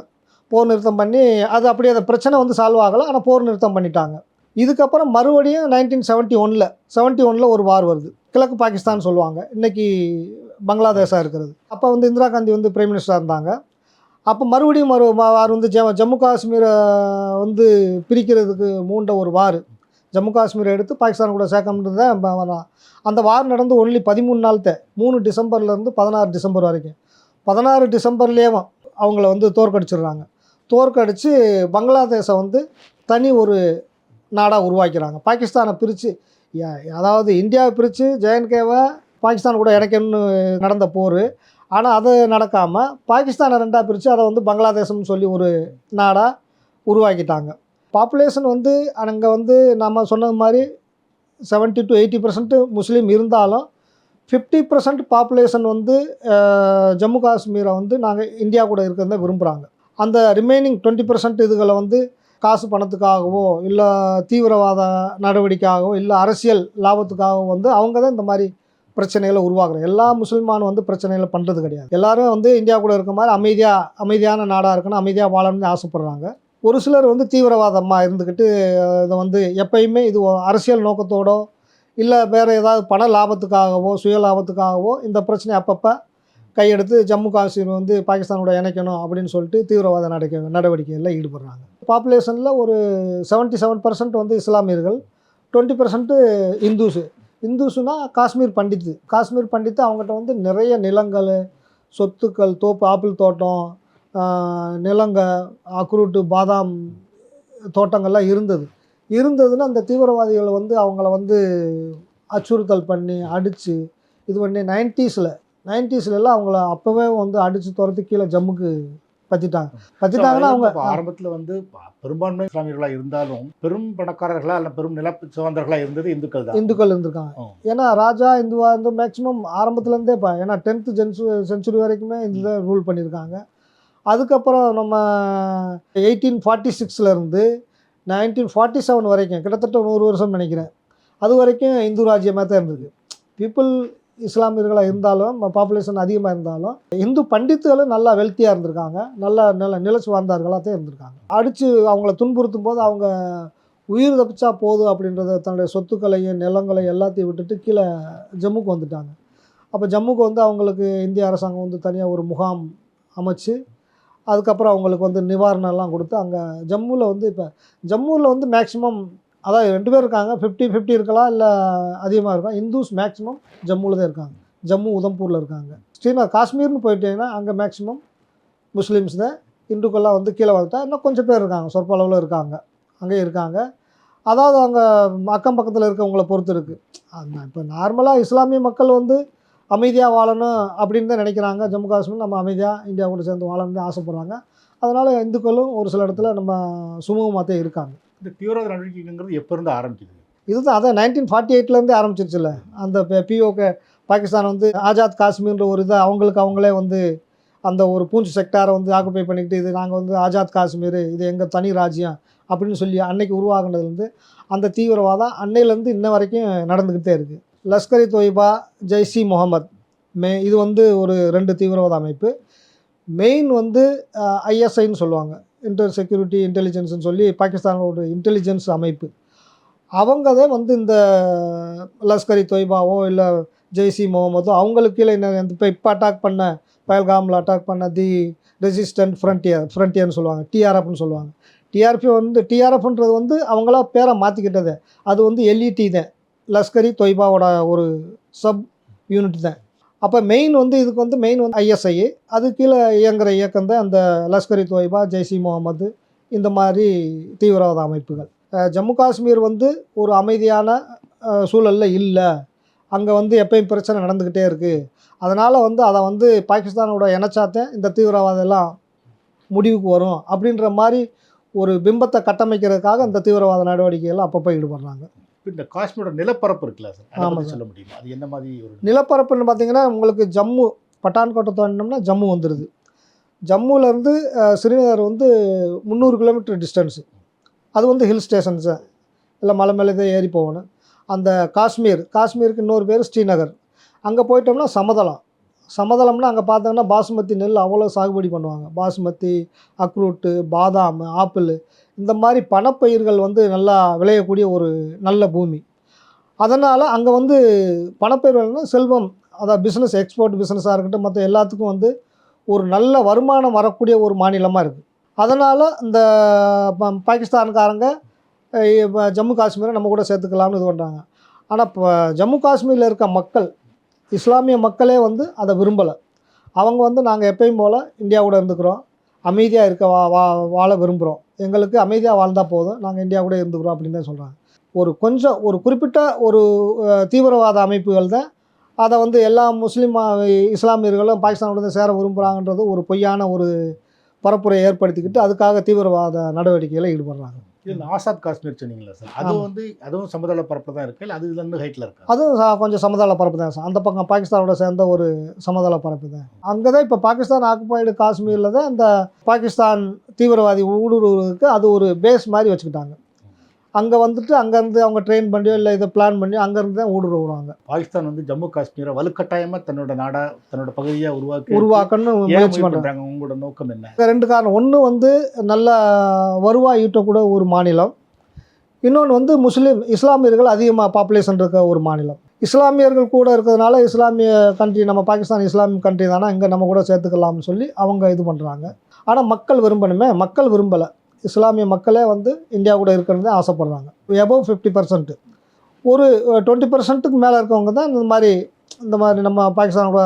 போர் நிறுத்தம் பண்ணி அது அப்படியே அந்த பிரச்சனை வந்து சால்வ் ஆகலை, ஆனால் போர் நிறுத்தம் பண்ணிட்டாங்க. இதுக்கப்புறம் மறுபடியும் 1971 ஒரு வார் வருது. கிழக்கு பாகிஸ்தான் சொல்லுவாங்க, இன்றைக்கி பங்களாதேஷாக இருக்கிறது. அப்போ வந்து இந்திரா காந்தி வந்து பிரைம் மினிஸ்டராக இருந்தாங்க. அப்போ மறுபடியும் வார் வந்து ஜம்மு காஷ்மீரை வந்து பிரிக்கிறதுக்கு மூண்ட ஒரு வார். ஜம்மு காஷ்மீரை எடுத்து பாகிஸ்தான் கூட சேர்க்கணுன்றது தான். அந்த வார் நடந்து ஒன்லி 13 நாள் தான், 3 டிசம்பர்லேருந்து 16 டிசம்பர் வரைக்கும். 16 டிசம்பர்லேயும் அவங்கள வந்து தோற்கடிச்சிடுறாங்க. தோற்கடித்து பங்களாதேஷை வந்து தனி ஒரு நாடாக உருவாக்கிறாங்க. பாகிஸ்தானை பிரித்து, அதாவது இந்தியாவை பிரித்து ஜேஎன்கேவை பாகிஸ்தான் கூட இணைக்கணும்னு நடந்த போர். ஆனால் அது நடக்காமல் பாகிஸ்தானை ரெண்டாக பிரித்து அதை வந்து பங்களாதேசம்னு சொல்லி ஒரு நாடாக உருவாக்கிட்டாங்க. பாப்புலேஷன் வந்து அங்கே வந்து நம்ம சொன்னது மாதிரி 70 to 80% முஸ்லீம் இருந்தாலும் 50% பாப்புலேஷன் வந்து ஜம்மு காஷ்மீரை வந்து நாங்கள் இந்தியா கூட இருக்கிறத விரும்புகிறாங்க. அந்த ரிமைனிங் 20% இதுகளை வந்து காசு பணத்துக்காகவோ இல்லை தீவிரவாத நடவடிக்கையாகவோ இல்லை அரசியல் லாபத்துக்காகவோ வந்து அவங்க தான் இந்த மாதிரி பிரச்சனைகளை உருவாக்குறாங்க. எல்லா முஸ்லிமானும் வந்து பிரச்சனைகளை பண்ணுறது கிடையாது. எல்லோரும் வந்து இந்தியா கூட இருக்க மாதிரி அமைதியான நாடாக இருக்கணும், அமைதியாக வாழணும்னு ஆசைப்பட்றாங்க. ஒரு சிலர் வந்து தீவிரவாதமாக இருந்துக்கிட்டு இதை வந்து எப்பயுமே இது அரசியல் நோக்கத்தோடோ இல்லை வேறு ஏதாவது பண லாபத்துக்காகவோ சுய லாபத்துக்காகவோ இந்த பிரச்சனை அப்பப்போ கையெடுத்து ஜம்மு காஷ்மீர் வந்து பாகிஸ்தானோட இணைக்கணும் அப்படின்னு சொல்லிட்டு தீவிரவாத நடவடிக்கைகளில் ஈடுபடுறாங்க. பாப்புலேஷனில் ஒரு 77% வந்து இஸ்லாமியர்கள், 20% இந்துஸுனா காஷ்மீர் பண்டித்து அவங்ககிட்ட வந்து நிறைய நிலங்கள், சொத்துக்கள், தோப்பு, ஆப்பிள் தோட்டம், நிலங்க, அக்ரூட்டு, பாதாம் தோட்டங்கள்லாம் இருந்ததுன்னா அந்த தீவிரவாதிகளை வந்து அவங்கள வந்து அச்சுறுத்தல் பண்ணி அடித்து இது பண்ணி 90s அவங்கள அப்போவே வந்து அடித்து துரத்தி கீழே ஜம்முக்கு பற்றிட்டாங்கன்னா அவங்க ஆரம்பத்தில் வந்து பெரும்பான்மை இஸ்லாமியர்களாக இருந்தாலும் பெரும் பணக்காரர்களா இல்லை பெரும் நில சுதந்திரர்களா இருந்தது இந்துக்கள் தான். இந்துக்கள் இருந்திருக்காங்க. ஏன்னா ராஜா இந்துவா இருந்து மேக்ஸிமம் ஆரம்பத்துலேருந்தே ஏன்னா 10th சென்ச்சுரி வரைக்குமே இந்த ரூல் பண்ணியிருக்காங்க. அதுக்கப்புறம் நம்ம 1846 இருந்து 1947 வரைக்கும் கிட்டத்தட்ட 100 வருஷம் நினைக்கிறேன், அது வரைக்கும் இந்து ராஜ்யமாக தான் இருந்தது. பீப்புள் இஸ்லாமியர்களாக இருந்தாலும் பாப்புலேஷன் அதிகமாக இருந்தாலும் இந்து பண்டித்துகளும் நல்லா வெல்த்தியாக இருந்திருக்காங்க, நல்ல நிலச்சி வாழ்ந்தார்களாக தான் இருந்திருக்காங்க. அடித்து அவங்கள துன்புறுத்தும் போது அவங்க உயிர் தப்பிச்சா போதும் அப்படின்றத தன்னுடைய சொத்துக்களையும் நிலங்களையும் எல்லாத்தையும் விட்டுட்டு கீழே ஜம்முக்கு வந்துட்டாங்க. அப்போ ஜம்முக்கு வந்து அவங்களுக்கு இந்திய அரசாங்கம் வந்து தனியாக ஒரு முகாம் அமைச்சு அதுக்கப்புறம் அவங்களுக்கு வந்து நிவாரணம்லாம் கொடுத்து அங்கே ஜம்முவில் வந்து இப்போ ஜம்முவில் வந்து மேக்ஸிமம் அதாவது 2 பேர் இருக்காங்க, 50-50 இருக்கலாம், இல்லை அதிகமாக இருக்கும். இந்துஸ் மேக்ஸிமம் ஜம்முவில் தான் இருக்காங்க, ஜம்மு உதம்பூரில் இருக்காங்க. ஸ்ரீநகர் காஷ்மீர்னு போயிட்டீங்கன்னா அங்கே மேக்ஸிமம் முஸ்லீம்ஸ் தான். இந்துக்கள்லாம் வந்து கீழே வந்துட்டா இன்னும் கொஞ்சம் பேர் இருக்காங்க, சொற்ப அளவில் இருக்காங்க, அங்கே இருக்காங்க. அதாவது அங்கே அக்கம் பக்கத்தில் இருக்கவங்கள பொறுத்து இருக்குது. இப்போ நார்மலாக இஸ்லாமிய மக்கள் வந்து அமைதியாக வாழணும் அப்படின்னு தான் நினைக்கிறாங்க. ஜம்மு காஷ்மீர் நம்ம அமைதியாக இந்தியா கூட சேர்ந்து வாழணும்னு தான் ஆசைப்பட்றாங்க. அதனால் இந்துக்களும் ஒரு சில இடத்துல நம்ம சுமூகமாக தான் இருக்காங்க. இந்த தீவிரவாத நடவடிக்கைங்கிறது எப்போ இருந்து ஆரம்பிக்குது? இதுதான் அதான் 1948 ஆரம்பிச்சிருச்சுல்ல. அந்த பிஓகே பாகிஸ்தான் வந்து ஆஜாத் காஷ்மீர்ன்ற ஒரு இதை அவங்களே வந்து அந்த ஒரு பூஞ்ச் செக்டாரை வந்து ஆக்குப்பை பண்ணிக்கிட்டு இது நாங்கள் வந்து ஆஜாத் காஷ்மீர், இது எங்கள் தனி ராஜ்யம் அப்படின்னு சொல்லி அன்னைக்கு உருவாகுனதுலேருந்து அந்த தீவிரவாதம் அன்னையிலேருந்து இன்ன வரைக்கும் நடந்துக்கிட்டே இருக்குது. லஷ்கர் தொய்பா, ஜெய்ஷ் இ முகமது இது வந்து ஒரு 2 தீவிரவாத அமைப்பு. மெயின் வந்து ஐஎஸ்ஐன்னு சொல்லுவாங்க, இன்டர் செக்யூரிட்டி இன்டெலிஜென்ஸ்னு சொல்லி பாகிஸ்தானோட இன்டெலிஜென்ஸ் அமைப்பு. அவங்க தான் வந்து இந்த லஷ்கர் தொய்பாவோ இல்லை ஜெய்ஷ் இ முகமதோ அவங்களுக்கு கீழே இப்போ அட்டாக் பண்ண பஹல்காமில் அட்டாக் பண்ண தி ரெசிஸ்டன்ட் ஃப்ரண்டியர்னு சொல்லுவாங்க, டிஆர்எஃப்னு சொல்லுவாங்க. டிஆர்எஃப்ன்றது வந்து அவங்களா பேரை மாற்றிக்கிட்டது. அது வந்து எல்இடி தான், லஷ்கர் தொய்பாவோட ஒரு சப் யூனிட் தான். அப்போ மெயின் வந்து இதுக்கு வந்து மெயின் வந்து ஐஎஸ்ஐ, அது கீழே இயங்குகிற இயக்கம் தான் அந்த லஷ்கர் தொய்பா, ஜெய்ஷ் இ முகமது, இந்த மாதிரி தீவிரவாத அமைப்புகள். ஜம்மு காஷ்மீர் வந்து ஒரு அமைதியான சூழலில் இல்லை, அங்கே வந்து எப்பயும் பிரச்சனை நடந்துக்கிட்டே இருக்குது. அதனால் வந்து அதை வந்து பாகிஸ்தானோட இணைச்சாத்தேன் இந்த தீவிரவாதம் எல்லாம் முடிவுக்கு வரும் அப்படின்ற மாதிரி ஒரு பிம்பத்தை கட்டமைக்கிறதுக்காக இந்த தீவிரவாத நடவடிக்கைகள் அப்பப்போ ஈடுபடுறாங்க. இந்த காஷ்மீரோட நிலப்பரப்பு இருக்குல்ல சார், அதை பத்தி சொல்ல முடியுமா? அது என்ன மாதிரி ஒரு நிலப்பரப்புன்னு பார்த்தீங்கன்னா உங்களுக்கு ஜம்மு பட்டான்கோட்டை தாண்டினோம்னா ஜம்மு வந்துடுது. ஜம்முவிலேருந்து ஸ்ரீநகர் வந்து 300 கிலோமீட்டர் டிஸ்டன்ஸு. அது வந்து ஹில் ஸ்டேஷன்ஸு, இல்லை மலை மேலே தான் ஏறி போகணும். அந்த காஷ்மீருக்கு இன்னொரு பேர் ஸ்ரீநகர். அங்கே போயிட்டோம்னா சமதளம்னா அங்கே பார்த்தோம்னா பாசுமதி நெல் அவ்வளோ சாகுபடி பண்ணுவாங்க. பாசுமதி, அக்ரூட்டு, பாதாம், ஆப்பிள், இந்த மாதிரி பணப்பயிர்கள் வந்து நல்லா விளையக்கூடிய ஒரு நல்ல பூமி. அதனால் அங்கே வந்து பணப்பயிர்கள்னால் செல்வம், அதாவது பிஸ்னஸ், எக்ஸ்போர்ட் பிஸ்னஸாக இருக்கட்டும், மற்ற எல்லாத்துக்கும் வந்து ஒரு நல்ல வருமானம் வரக்கூடிய ஒரு மாநிலமாக இருக்குது. அதனால் இந்த பாகிஸ்தான்காரங்க ஜம்மு காஷ்மீரை நம்ம கூட சேர்த்துக்கலாம்னு இது பண்ணுறாங்க. ஆனால் இப்போ ஜம்மு காஷ்மீரில் இருக்க மக்கள், இஸ்லாமிய மக்களே வந்து அதை விரும்பலை. அவங்க வந்து நாங்கள் எப்பயும் போல் இந்தியா கூட இருந்துக்கிறோம், அமைதியாக இருக்க வாழ விரும்புகிறோம், எங்களுக்கு அமைதியாக வாழ்ந்தால் போதும், நாங்கள் இந்தியா கூட இருந்துக்கிறோம் அப்படின்னு தான் சொல்கிறாங்க. ஒரு குறிப்பிட்ட ஒரு தீவிரவாத அமைப்புகள் தான் அதை வந்து எல்லா இஸ்லாமியர்களும் பாகிஸ்தானோட சேர விரும்புகிறாங்கன்றது ஒரு பொய்யான ஒரு பரப்புரை ஏற்படுத்திக்கிட்டு அதுக்காக தீவிரவாத நடவடிக்கைகளை ஈடுபடுறாங்க. இது ஆசாத் காஷ்மீர் சொன்னீங்களா சார், அது வந்து அதுவும் சமதள பரப்பு தான் இருக்குது, இல்லை அது இதுலேருந்து ஹைட்டில் இருக்குது? அதுவும் கொஞ்சம் சமதள பரப்பு தான் சார். அந்த பக்கம் பாகிஸ்தானோட சேர்ந்த ஒரு சமதள பரப்பு தான். அங்கே தான் இப்போ பாகிஸ்தான் ஆக்குபைடு காஷ்மீரில் தான் இந்த பாகிஸ்தான் தீவிரவாதி ஊடுருவதுக்கு அது ஒரு பேஸ் மாதிரி வச்சுக்கிட்டாங்க. அங்கே வந்துட்டு அங்கேருந்து அவங்க ட்ரெயின் பண்ணியோ இல்லை இதை பிளான் பண்ணி அங்கேருந்து தான் ஊடுருவுறாங்க. பாகிஸ்தான் வந்து ஜம்மு காஷ்மீரை வலுக்கட்டாயமாக தன்னோட பகுதியாக உருவாக்கணும்னு முயற்சி பண்ணுறாங்க. உங்களோட நோக்கம் என்ன? 2 காரணம். ஒன்று வந்து நல்ல வருவாய் ஈட்டக்கூட ஒரு மாநிலம், இன்னொன்று வந்து இஸ்லாமியர்கள் அதிகமாக பாப்புலேஷன் இருக்க ஒரு மாநிலம். இஸ்லாமியர்கள் கூட இருக்கிறதுனால இஸ்லாமிய கண்ட்ரி, நம்ம பாகிஸ்தான் இஸ்லாமிக் கண்ட்ரி தானே, இங்கே நம்ம கூட சேர்த்துக்கலாம்னு சொல்லி அவங்க இது பண்ணுறாங்க. ஆனால் மக்கள் விரும்பணுமே, மக்கள் விரும்பலை. இஸ்லாமிய மக்களே வந்து இந்தியா கூட இருக்கிறது ஆசைப்படுறாங்க. எபோவ் 50%, ஒரு 20%க்கு மேலே இருக்கவங்க தான் இந்த மாதிரி நம்ம பாகிஸ்தானோட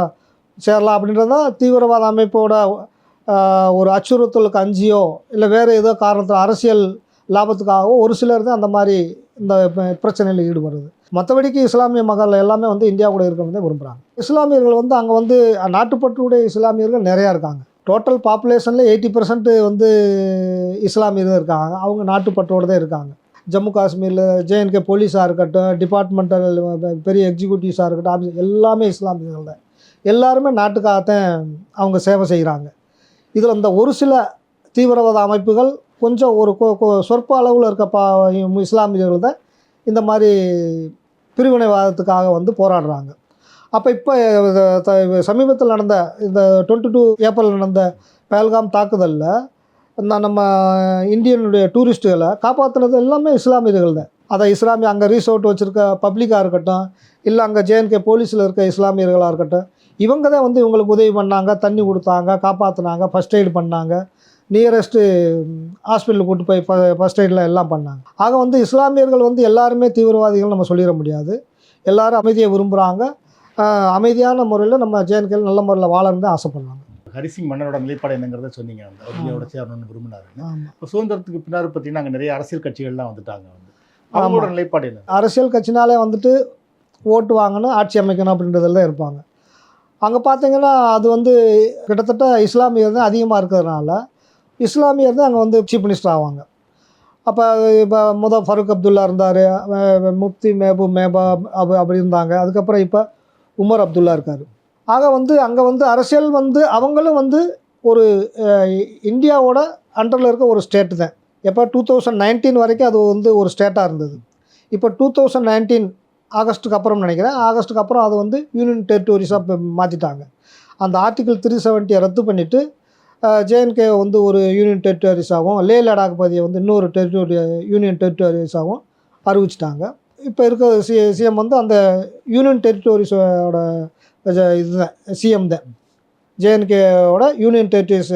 சேரலாம் அப்படின்றது தான் தீவிரவாத அமைப்போட ஒரு அச்சுறுத்தலுக்கு அஞ்சியோ இல்லை வேறு ஏதோ காரணத்தில் அரசியல் லாபத்துக்காகவோ ஒரு சிலர் தான் அந்த மாதிரி இந்த பிரச்சனையில் ஈடுபடுறது. மற்றபடிக்கு இஸ்லாமிய மக்கள் எல்லாமே வந்து இந்தியா கூட இருக்கிறதே விரும்புகிறாங்க. இஸ்லாமியர்கள் வந்து அங்கே வந்து நாட்டுப்பற்றுடைய இஸ்லாமியர்கள் நிறையா இருக்காங்க. டோட்டல் பாப்புலேஷனில் 80% வந்து இஸ்லாமியர்கள் இருக்காங்க. அவங்க நாட்டுப்பற்றோடு தான் இருக்காங்க. ஜம்மு காஷ்மீரில் ஜேஎன்கே போலீஸாக இருக்கட்டும், டிபார்ட்மெண்டல் பெரிய எக்ஸிக்யூட்டிவ்ஸாக இருக்கட்டும், ஆஃபீஸ் எல்லாமே இஸ்லாமியர்கள் தான். எல்லாருமே நாட்டுக்காகத்தான் அவங்க சேவை செய்கிறாங்க. இதில் இந்த ஒரு சில தீவிரவாத அமைப்புகள் கொஞ்சம் ஒரு சொற்ப அளவில் இருக்க இஸ்லாமியர்கள் தான் இந்த மாதிரி பிரிவினைவாதத்துக்காக வந்து போராடுறாங்க. அப்போ இப்போ சமீபத்தில் நடந்த இந்த 22 ஏப்ரல் நடந்த பஹல்காம் தாக்குதலில் நம்ம இந்தியனுடைய டூரிஸ்ட்டுகளை காப்பாற்றினது எல்லாமே இஸ்லாமியர்கள் தான். அதை இஸ்லாமிய அங்கே ரீசோர்ட் வச்சுருக்க பப்ளிக்காக இருக்கட்டும், இல்லை அங்கே ஜேஎன்கே போலீஸில் இருக்க இஸ்லாமியர்களாக இருக்கட்டும், இவங்க தான் வந்து இவங்களுக்கு உதவி பண்ணாங்க, தண்ணி கொடுத்தாங்க, காப்பாற்றினாங்க, ஃபஸ்ட் எய்டு பண்ணாங்க, நியரஸ்ட்டு ஹாஸ்பிட்டலுக்கு கூட்டு போய் ஃபஸ்ட் எய்டெலாம் எல்லாம் பண்ணாங்க. ஆக வந்து இஸ்லாமியர்கள் வந்து எல்லாருமே தீவிரவாதிகள் நம்ம சொல்லிட முடியாது. எல்லோரும் அமைதியை விரும்புகிறாங்க. அமைதியான முறையில் நம்ம ஜேஎன்கேல நல்ல முறையில் வாழணுன்னு தான் ஆசைப்படுறாங்க. ஹரிசிங் மன்னரோட நிலைப்பாடு என்னங்கிறத சொன்னீங்க. அந்த இந்தியாவோட சேரணும்னு விரும்பினாருன்னு. ஆமாம். இப்போ சுதந்திரத்துக்கு பின்னாடி பார்த்தீங்கன்னா அங்கே நிறைய அரசியல் கட்சிகள்லாம் வந்துட்டாங்க. அவங்களோட நிலைப்பாடு என்ன? அரசியல் கட்சினாலே வந்துட்டு ஓட்டு வாங்கணும், ஆட்சி அமைக்கணும் அப்படின்றதுல தான் இருப்பாங்க. அங்கே பார்த்தீங்கன்னா அது வந்து கிட்டத்தட்ட இஸ்லாமியர் தான் அதிகமாக இருக்கிறதுனால இஸ்லாமியர் தான் அங்கே வந்து சீஃப் மினிஸ்டர் ஆவாங்க. இப்போ முதல் ஃபருக் அப்துல்லா இருந்தார், முஃப்தி மேபா அப்படி இருந்தாங்க. அதுக்கப்புறம் இப்போ உமர் அப்துல்லா இருக்கார். ஆக வந்து அங்கே வந்து அரசியல் வந்து அவங்களும் வந்து ஒரு இந்தியாவோட அண்டரில் இருக்க ஒரு ஸ்டேட்டு தான். எப்போ 2019 வரைக்கும் அது வந்து ஒரு ஸ்டேட்டாக இருந்தது. இப்போ 2019 ஆகஸ்ட்டுக்கு அப்புறம் நினைக்கிறேன், ஆகஸ்ட்டுக்கு அப்புறம் அது வந்து யூனியன் டெரிட்டோரிஸாக மாற்றிட்டாங்க. அந்த ஆர்டிகிள் 370 ரத்து பண்ணிவிட்டு ஜேஎன்கே வந்து ஒரு யூனியன் டெரிட்டோரிஸாகவும், லே லடாக் பகுதியை வந்து இன்னொரு யூனியன் டெரிட்டோரிஸாகவும் அறிவிச்சிட்டாங்க. இப்போ இருக்க சிஎம் வந்து அந்த யூனியன் டெரிட்டோரிஸோட இதுதான் சிஎம் தான். ஜேஎன்கேவோட யூனியன் டெரிட்டரிஸ்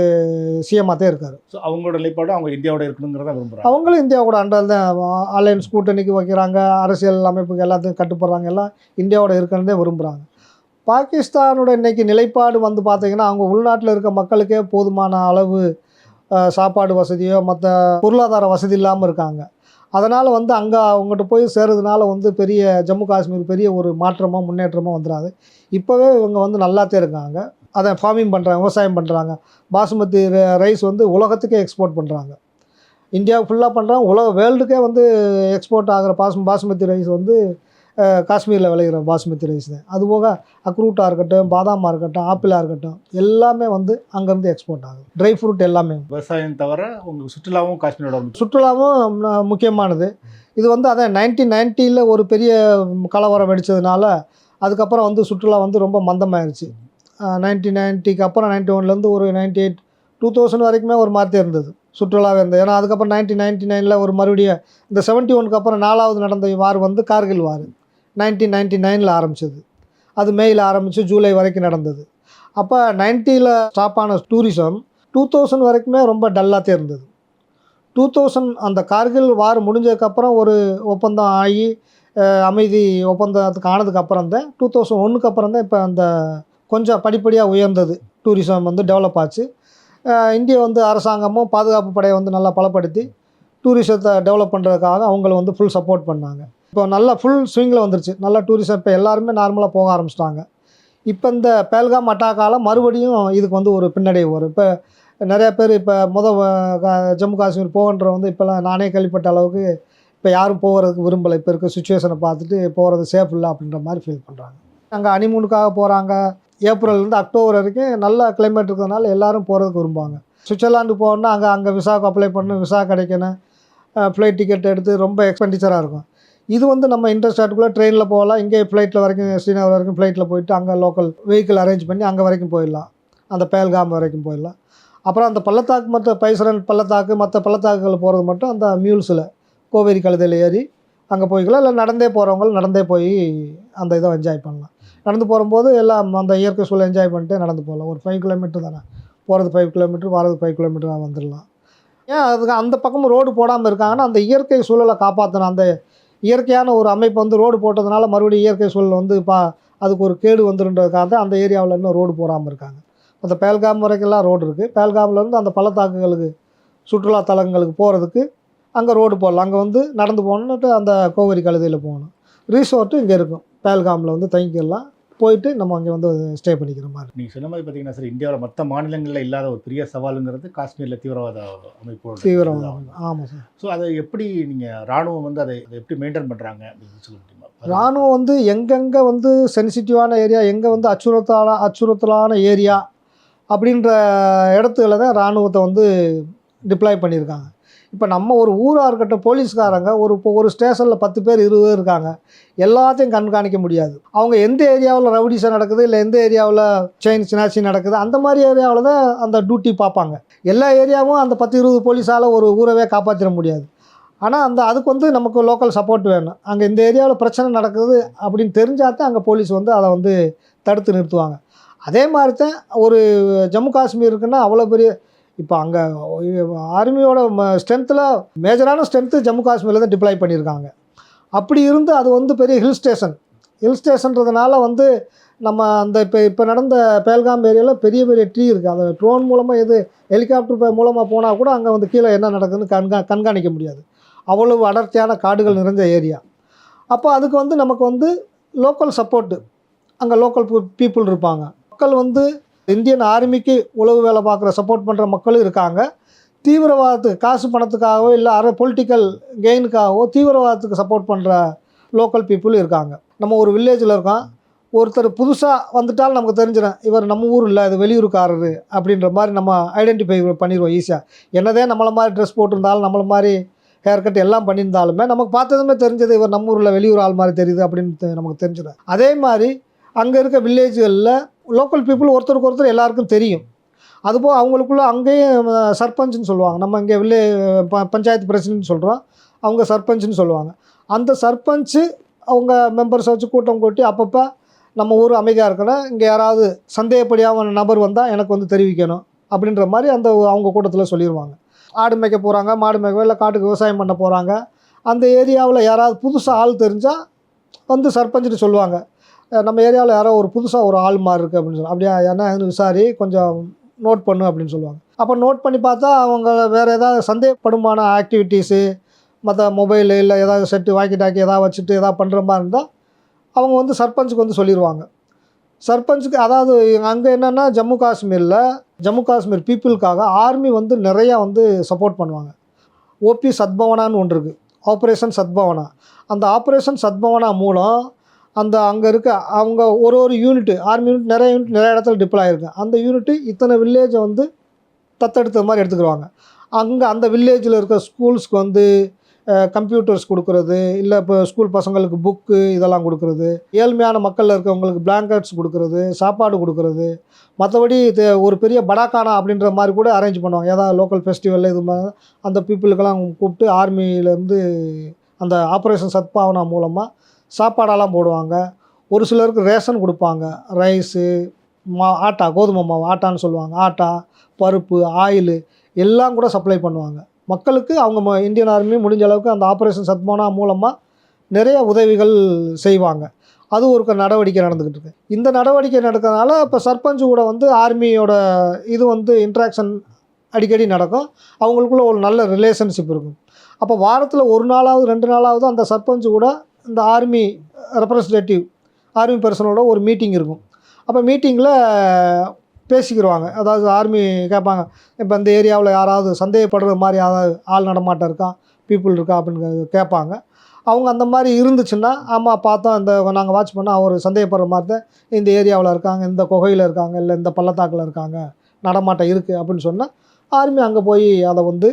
சிஎம்மாக தான் இருக்கார். ஸோ அவங்களோட நிலைப்பாடு அவங்க இந்தியாவோட இருக்கணுங்கிறத விரும்புகிறாங்க. அவங்களும் இந்தியாவோட அண்டர் தான் அலையன்ஸ் கூட்டணிக்கு வைக்கிறாங்க, அரசியல் அமைப்புக்கு எல்லாத்தையும் கட்டுப்படுறாங்க, எல்லாம் இந்தியாவோட இருக்கணுன்னே விரும்புகிறாங்க. பாகிஸ்தானோட இன்றைக்கி நிலைப்பாடு வந்து பார்த்திங்கன்னா அவங்க உள்நாட்டில் இருக்க மக்களுக்கே போதுமான அளவு சாப்பாடு வசதியோ மற்ற பொருளாதார வசதி இல்லாமல் இருக்காங்க. அதனால் வந்து அங்கே அவங்ககிட்ட போய் சேர்றதுனால வந்து பெரிய ஜம்மு காஷ்மீர் பெரிய ஒரு மாற்றமோ முன்னேற்றமோ வந்துடாது. இப்போவே இவங்க வந்து நல்லாத்தே இருக்காங்க. அதை ஃபார்மிங் பண்ணுறாங்க, விவசாயம் பண்ணுறாங்க. பாசுமதி ரைஸ் வந்து உலகத்துக்கே எக்ஸ்போர்ட் பண்ணுறாங்க. இந்தியா ஃபுல்லாக பண்ணுறாங்க, வேர்ல்டுக்கே வந்து எக்ஸ்போர்ட் ஆகிற பாசுமதி ரைஸ் வந்து காஷ்மீரில் விளையிற பாசுமதி ரைஸ் தான். அதுபோக அக்ரூட்டாக இருக்கட்டும், பாதாமாக இருக்கட்டும், ஆப்பிளாக இருக்கட்டும், எல்லாமே வந்து அங்கேருந்து எக்ஸ்போர்ட் ஆகுது. ட்ரை ஃப்ரூட் எல்லாமே. விவசாயம் தவிர உங்களுக்கு சுற்றுலாவும் காஷ்மீரோட சுற்றுலாவும் முக்கியமானது. இது வந்து அதான் 1990 ஒரு பெரிய கலவரம் வெடித்ததுனால அதுக்கப்புறம் வந்து சுற்றுலா வந்து ரொம்ப மந்தமாயிருச்சு. 1990க்கு அப்புறம் 91லேருந்து ஒரு 98 2000 வரைக்குமே ஒரு மாதிரி இருந்தது, சுற்றுலாவே இருந்தது. ஏன்னா அதுக்கப்புறம் 1999 ஒரு மறுபடியும் இந்த 71க்கு அப்புறம் 4வது நடந்த வார் வந்து கார்கில் வார் 1999 ஆரம்பிச்சது. அது மேயில் ஆரம்பித்து ஜூலை வரைக்கும் நடந்தது. அப்போ 90ல் ஸ்டாப் ஆன டூரிசம் 2000 வரைக்குமே ரொம்ப டல்லாகத்தே இருந்தது. 2000 அந்த கார்கில் வார் முடிஞ்சதுக்கப்புறம் ஒரு ஒப்பந்தம் ஆகி அமைதி ஒப்பந்தத்துக்கு ஆனதுக்கப்புறம் தான் 2001க்கு அப்புறம் தான் இப்போ அந்த கொஞ்சம் படிப்படியாக உயர்ந்தது. டூரிசம் வந்து டெவலப் ஆச்சு. இந்தியா வந்து அரசாங்கமும் பாதுகாப்பு படையை வந்து நல்லா பலப்படுத்தி டூரிசத்தை டெவலப் பண்ணுறதுக்காக அவங்கள வந்து ஃபுல் சப்போர்ட் பண்ணாங்க. இப்போ நல்லா ஃபுல் ஸ்விங்கில் வந்துருச்சு. நல்லா டூரிசம் இப்போ எல்லாருமே நார்மலாக போக ஆரம்பிச்சிட்டாங்க. இப்போ இந்த பஹல்காம் அட்டாக்கால் மறுபடியும் இதுக்கு வந்து ஒரு பின்னடைவு வரும். இப்போ நிறையா பேர் இப்போ ஜம்மு காஷ்மீர் போகன்ற வந்து இப்போலாம் நானே கேள்விப்பட்ட அளவுக்கு இப்போ யாரும் போகிறதுக்கு விரும்பலை. இப்போ இருக்க சுச்சுவேஷனை பார்த்துட்டு போகிறது சேஃப் இல்லை அப்படின்ற மாதிரி ஃபீல் பண்ணுறாங்க. அங்கே ஹனிமூனுக்காக போகிறாங்க. ஏப்ரல்லேருந்து அக்டோபர் வரைக்கும் நல்ல கிளைமேட் இருக்கிறதுனால எல்லோரும் போகிறதுக்கு விரும்புவாங்க. சுவிட்சர்லாண்டு போகணுன்னா அங்கே விசாவுக்கு அப்ளை பண்ணணும், விசா கிடைக்கணும், ஃப்ளைட் டிக்கெட் எடுத்து ரொம்ப எக்ஸ்பெண்டிச்சராக இருக்கும். இது வந்து நம்ம இன்டர்ஸ்டேட்டுக்குள்ளே ட்ரெயினில் போகலாம். இங்கே ஃப்ளைட்டில் வரைக்கும் ஸ்ரீநகர் வரைக்கும் ஃப்ளைட்டில் போயிட்டு அங்கே லோக்கல் வெஹிக்கிள் அரேஞ்ச் பண்ணி அங்கே வரைக்கும் போயிடலாம், அந்த பஹல்காம் வரைக்கும் போயிடலாம். அப்புறம் அந்த பள்ளத்தாக்கு மற்ற பைசரன் பள்ளத்தாக்கு மற்ற பள்ளத்தாக்குகள் போகிறது மட்டும் அந்த மியூல்ஸில் கோவேரி கழுதையில் ஏறி அங்கே போய்க்கலாம். இல்லை நடந்தே போகிறவங்க நடந்தே போய் அந்த இதை என்ஜாய் பண்ணலாம். நடந்து போகும்போது எல்லாம் அந்த இயற்கை சூழலை என்ஜாய் பண்ணிட்டு நடந்து போகலாம். ஒரு 5 கிலோமீட்டர் தானே, போகிறது 5 கிலோமீட்டர், வரது 5 கிலோமீட்டர் வந்துடலாம். ஏன் அதுக்கு அந்த பக்கம் ரோடு போடாமல் இருக்காங்கன்னா அந்த இயற்கை சூழலை காப்பாற்றணும். அந்த இயற்கையான ஒரு அமைப்பு வந்து ரோடு போட்டதுனால மறுபடியும் இயற்கை சூழல் வந்து அதுக்கு ஒரு கேடு வந்துருன்றதுக்காக தான் அந்த ஏரியாவில் இன்னும் ரோடு போடாமல் இருக்காங்க. அந்த பஹல்காம் வரைக்கெல்லாம் ரோடு இருக்குது. பஹல்காம்லேருந்து அந்த பள்ளத்தாக்குகளுக்கு சுற்றுலா தலங்களுக்கு போகிறதுக்கு அங்கே ரோடு போடலாம். அங்கே வந்து நடந்து போகணுன்ட்டு அந்த கோவேரி கழுதையில் போகணும். ரிசோர்ட்டு இங்கே இருக்கும். பஹல்காமில் வந்து தங்கிக்கலாம். போயிட்டு நம்ம அங்கே வந்து ஸ்டே பண்ணிக்கிற மாதிரி. நீங்கள் சொன்ன மாதிரி பார்த்தீங்கன்னா சார், இந்தியாவில் மற்ற மாநிலங்களில் இல்லாத ஒரு பெரிய சவாலுங்கிறது காஷ்மீரில் தீவிரவாத அமைப்போட தீவிரவாதம். ஆமாம் சார். ஸோ அதை எப்படி நீங்கள் ராணுவம் வந்து அதை எப்படி மெயின்டைன் பண்ணுறாங்க அப்படின்னு சொல்ல முடியுமா? ராணுவம் வந்து எங்கெங்கே வந்து சென்சிட்டிவான ஏரியா, எங்கே வந்து அச்சுறுத்தலான ஏரியா அப்படின்ற இடத்துல தான் இராணுவத்தை வந்து டிப்ளாய் பண்ணியிருக்காங்க. இப்போ நம்ம ஒரு ஊராக இருக்கட்டும், போலீஸ்காரங்க ஒரு ஸ்டேஷனில் 10 பேர் 20 பேர் இருக்காங்க, எல்லாத்தையும் கண்காணிக்க முடியாது. அவங்க எந்த ஏரியாவில் ரவுடிசம் நடக்குது, இல்லை எந்த ஏரியாவில் செயின் ஸ்நாச்சிங் நடக்குது, அந்த மாதிரி ஏரியாவில் தான் அந்த டியூட்டி பார்ப்பாங்க. எல்லா ஏரியாவும் அந்த 10-20 போலீஸால் ஒரு ஊரவே காப்பாற்றிட முடியாது. ஆனால் அதுக்கு வந்து நமக்கு லோக்கல் சப்போர்ட் வேணும். அங்கே இந்த ஏரியாவில் பிரச்சனை நடக்குது அப்படின்னு தெரிஞ்சாதான் அங்கே போலீஸ் வந்து அதை வந்து தடுத்து நிறுத்துவாங்க. அதே மாதிரி தான் ஒரு ஜம்மு காஷ்மீர் இருக்குன்னா அவ்வளோ பெரிய, இப்போ அங்கே ஆர்மியோட ஸ்ட்ரென்த்தில் மேஜரான ஸ்ட்ரென்த்து ஜம்மு காஷ்மீரில் தான் டிப்ளாய் பண்ணியிருக்காங்க. அப்படி இருந்து அது வந்து பெரிய ஹில் ஸ்டேஷன்றதுனால வந்து நம்ம அந்த இப்போ நடந்த பேல்காம் ஏரியாவில் பெரிய பெரிய ட்ரீ இருக்குது. அந்த ட்ரோன் மூலமாக ஹெலிகாப்டர் மூலமாக போனால் கூட அங்கே வந்து கீழே என்ன நடக்குதுன்னு கண்காணிக்க முடியாது. அவ்வளவு அடர்த்தியான காடுகள் நிறைஞ்ச ஏரியா. அப்போ அதுக்கு வந்து நமக்கு வந்து லோக்கல் சப்போர்ட்டு, அங்கே லோக்கல் பீப்புள் இருப்பாங்க. மக்கள் வந்து இந்தியன் ஆர்மிக்கு உளவு வேலை பார்க்குற சப்போர்ட் பண்ணுற மக்களும் இருக்காங்க. தீவிரவாதத்துக்கு காசு பணத்துக்காகவோ இல்லை பொலிட்டிக்கல் கெயினுக்காகவோ தீவிரவாதத்துக்கு சப்போர்ட் பண்ணுற லோக்கல் பீப்புளும் இருக்காங்க. நம்ம ஒரு வில்லேஜில் இருக்கோம், ஒருத்தர் புதுசாக வந்துட்டாலும் நமக்கு தெரிஞ்சிடும் இவர் நம்ம ஊர் இல்லை, இது வெளியூருக்காரரு அப்படின்ற மாதிரி நம்ம ஐடென்டிஃபை பண்ணிடுவோம் ஈஸியாக. என்னதே நம்மளை மாதிரி ட்ரெஸ் போட்டிருந்தாலும், நம்மளை மாதிரி ஹேர் கட் எல்லாம் பண்ணியிருந்தாலுமே நமக்கு பார்த்ததுமே தெரிஞ்சது இவர் நம்ம ஊரில் வெளியூர் ஆள் மாதிரி தெரியுது அப்படின்னு நமக்கு தெரிஞ்சிடும். அதே மாதிரி அங்கே இருக்க வில்லேஜுகளில் லோக்கல் பீப்புள் ஒருத்தருக்கு ஒருத்தர் எல்லாருக்கும் தெரியும். அதுபோல் அவங்களுக்குள்ள அங்கேயும் சர்பஞ்சுன்னு சொல்லுவாங்க. நம்ம இங்கே பஞ்சாயத்து பிரசிடென்ட்னு சொல்கிறோம், அவங்க சர்பஞ்சுன்னு சொல்லுவாங்க. அந்த சர்பஞ்சு அவங்க மெம்பர்ஸை வச்சு கூட்டம் கூட்டி அப்பப்போ நம்ம ஊர் அமைதியாக இருக்கணும், இங்கே யாராவது சந்தேகப்படியான நபர் வந்தால் எனக்கு வந்து தெரிவிக்கணும் அப்படின்ற மாதிரி அவங்க கூட்டத்தில் சொல்லிடுவாங்க. ஆடு மேய்க்க போகிறாங்க, மாடு மேய்க்க இல்லை காட்டுக்கு விவசாயம் பண்ண போகிறாங்க, அந்த ஏரியாவில் யாராவது புதுசாக ஆள் தெரிஞ்சால் வந்து சர்பஞ்சுட்டு சொல்லுவாங்க, நம்ம ஏரியாவில் யாரோ ஒரு புதுசாக ஒரு ஆள் மாதிரி இருக்குது அப்படின்னு சொல்லி. அப்படியா, ஏன்னா விசாரி கொஞ்சம் நோட் பண்ணு அப்படின்னு சொல்லுவாங்க. அப்போ நோட் பண்ணி பார்த்தா அவங்க வேறு ஏதாவது சந்தேகப்படுமான ஆக்டிவிட்டீஸு, மற்ற மொபைலு இல்லை ஏதாவது செட்டு வாக்கி டாக்கி ஏதாவது வச்சுட்டு ஏதாவது பண்ணுற மாதிரி இருந்தால் அவங்க வந்து சர்பஞ்சுக்கு வந்து சொல்லிடுவாங்க. சர்பஞ்சுக்கு அதாவது அங்கே என்னென்னா ஜம்மு காஷ்மீர் பீப்புளுக்காக ஆர்மி வந்து நிறையா வந்து சப்போர்ட் பண்ணுவாங்க. ஓபி சத்பவனான்னு ஒன்று இருக்குது, ஆப்ரேஷன் சத்பவனா. அந்த ஆப்ரேஷன் சத்பவனா மூலம் அங்கே இருக்க அவங்க ஒரு யூனிட்டு, ஆர்மி யூனிட் நிறைய இடத்துல டிப்ளாய் இருக்குது. அந்த யூனிட்டு இத்தனை வில்லேஜை வந்து தத்தெடுத்த மாதிரி எடுத்துக்கிடுவாங்க. அந்த வில்லேஜில் இருக்க ஸ்கூல்ஸ்க்கு வந்து கம்ப்யூட்டர்ஸ் கொடுக்குறது, இல்லை இப்போ ஸ்கூல் பசங்களுக்கு புக்கு இதெல்லாம் கொடுக்குறது, ஏழ்மையான மக்களில் இருக்கவங்களுக்கு பிளாங்கெட்ஸ் கொடுக்குறது, சாப்பாடு கொடுக்குறது, மற்றபடி ஒரு பெரிய படாக்கானா அப்படின்ற மாதிரி கூட அரேஞ்ச் பண்ணுவாங்க. ஏதாவது லோக்கல் ஃபெஸ்டிவல் இது மாதிரி அந்த பீப்புளுக்கெல்லாம் கூப்பிட்டு ஆர்மியிலேருந்து அந்த ஆப்ரேஷன் சத்பாவனா மூலமாக சாப்பாடெல்லாம் போடுவாங்க. ஒரு சிலருக்கு ரேஷன் கொடுப்பாங்க, ரைஸு, ஆட்டா, கோதுமை மாவு ஆட்டான்னு சொல்லுவாங்க, ஆட்டா, பருப்பு, ஆயிலு எல்லாம் கூட சப்ளை பண்ணுவாங்க மக்களுக்கு. அவங்க இந்தியன் ஆர்மி முடிஞ்ச அளவுக்கு அந்த ஆப்ரேஷன் சத்பவனா மூலமாக நிறைய உதவிகள் செய்வாங்க. அது ஒரு நடவடிக்கை நடந்துக்கிட்டு இருக்கு. இந்த நடவடிக்கை நடக்கிறதுனால இப்போ சர்பஞ்சு கூட வந்து ஆர்மியோட இது வந்து இன்ட்ராக்ஷன் அடிக்கடி நடக்கும். அவங்களுக்குள்ள ஒரு நல்ல ரிலேஷன்ஷிப் இருக்கும். அப்போ வாரத்தில் 1 நாளாவது 2 நாளாவது அந்த சர்பஞ்சு கூட இந்த ஆர்மி ரெப்ரசன்டேட்டிவ், ஆர்மி பர்சனோட ஒரு மீட்டிங் இருக்கும். அப்போ மீட்டிங்கில் பேசிக்கிடுவாங்க. அதாவது ஆர்மி கேட்பாங்க, இப்போ இந்த ஏரியாவில் யாராவது சந்தேகப்படுற மாதிரி யாராவது ஆள் நடமாட்டம் இருக்கா, பீப்புள் இருக்கா அப்படின்னு கேட்பாங்க. அவங்க அந்த மாதிரி இருந்துச்சுன்னா, ஆமாம் பார்த்தோம், நாங்கள் வாட்ச் பண்ணால் அவர் சந்தேகப்படுற மாதிரி தான் இந்த ஏரியாவில் இருக்காங்க, இந்த குகையில் இருக்காங்க, இல்லை இந்த பள்ளத்தாக்கில் இருக்காங்க, நடமாட்டம் இருக்குது அப்படின்னு சொன்னால் ஆர்மி அங்கே போய் அதை வந்து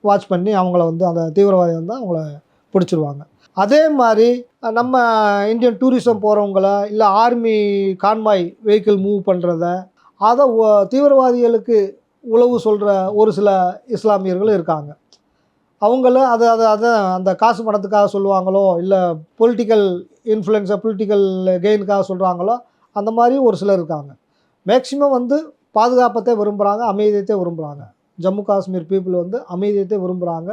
வாட்ச் பண்ணி அவங்கள வந்து அந்த தீவிரவாதி வந்து அவங்கள பிடிச்சிருவாங்க. அதே மாதிரி நம்ம இந்தியன் டூரிசம் போகிறவங்கள இல்லை ஆர்மி கான்வாய் வெஹிக்கிள் மூவ் பண்ணுறத அதை தீவிரவாதிகளுக்கு உளவு சொல்கிற ஒரு சில இஸ்லாமியர்களும் இருக்காங்க. அவங்கள அந்த காசு பணத்துக்காக சொல்லுவாங்களோ இல்லை பொலிட்டிக்கல் இன்ஃப்ளூயன்ஸை பொலிட்டிக்கல் கெயினுக்காக சொல்கிறாங்களோ அந்த மாதிரி ஒரு சிலர் இருக்காங்க. மேக்சிமம் வந்து பாதுகாப்பத்தை விரும்புகிறாங்க, அமைதியத்தை விரும்புகிறாங்க. ஜம்மு காஷ்மீர் பீப்புள் வந்து அமைதியத்தை விரும்புகிறாங்க.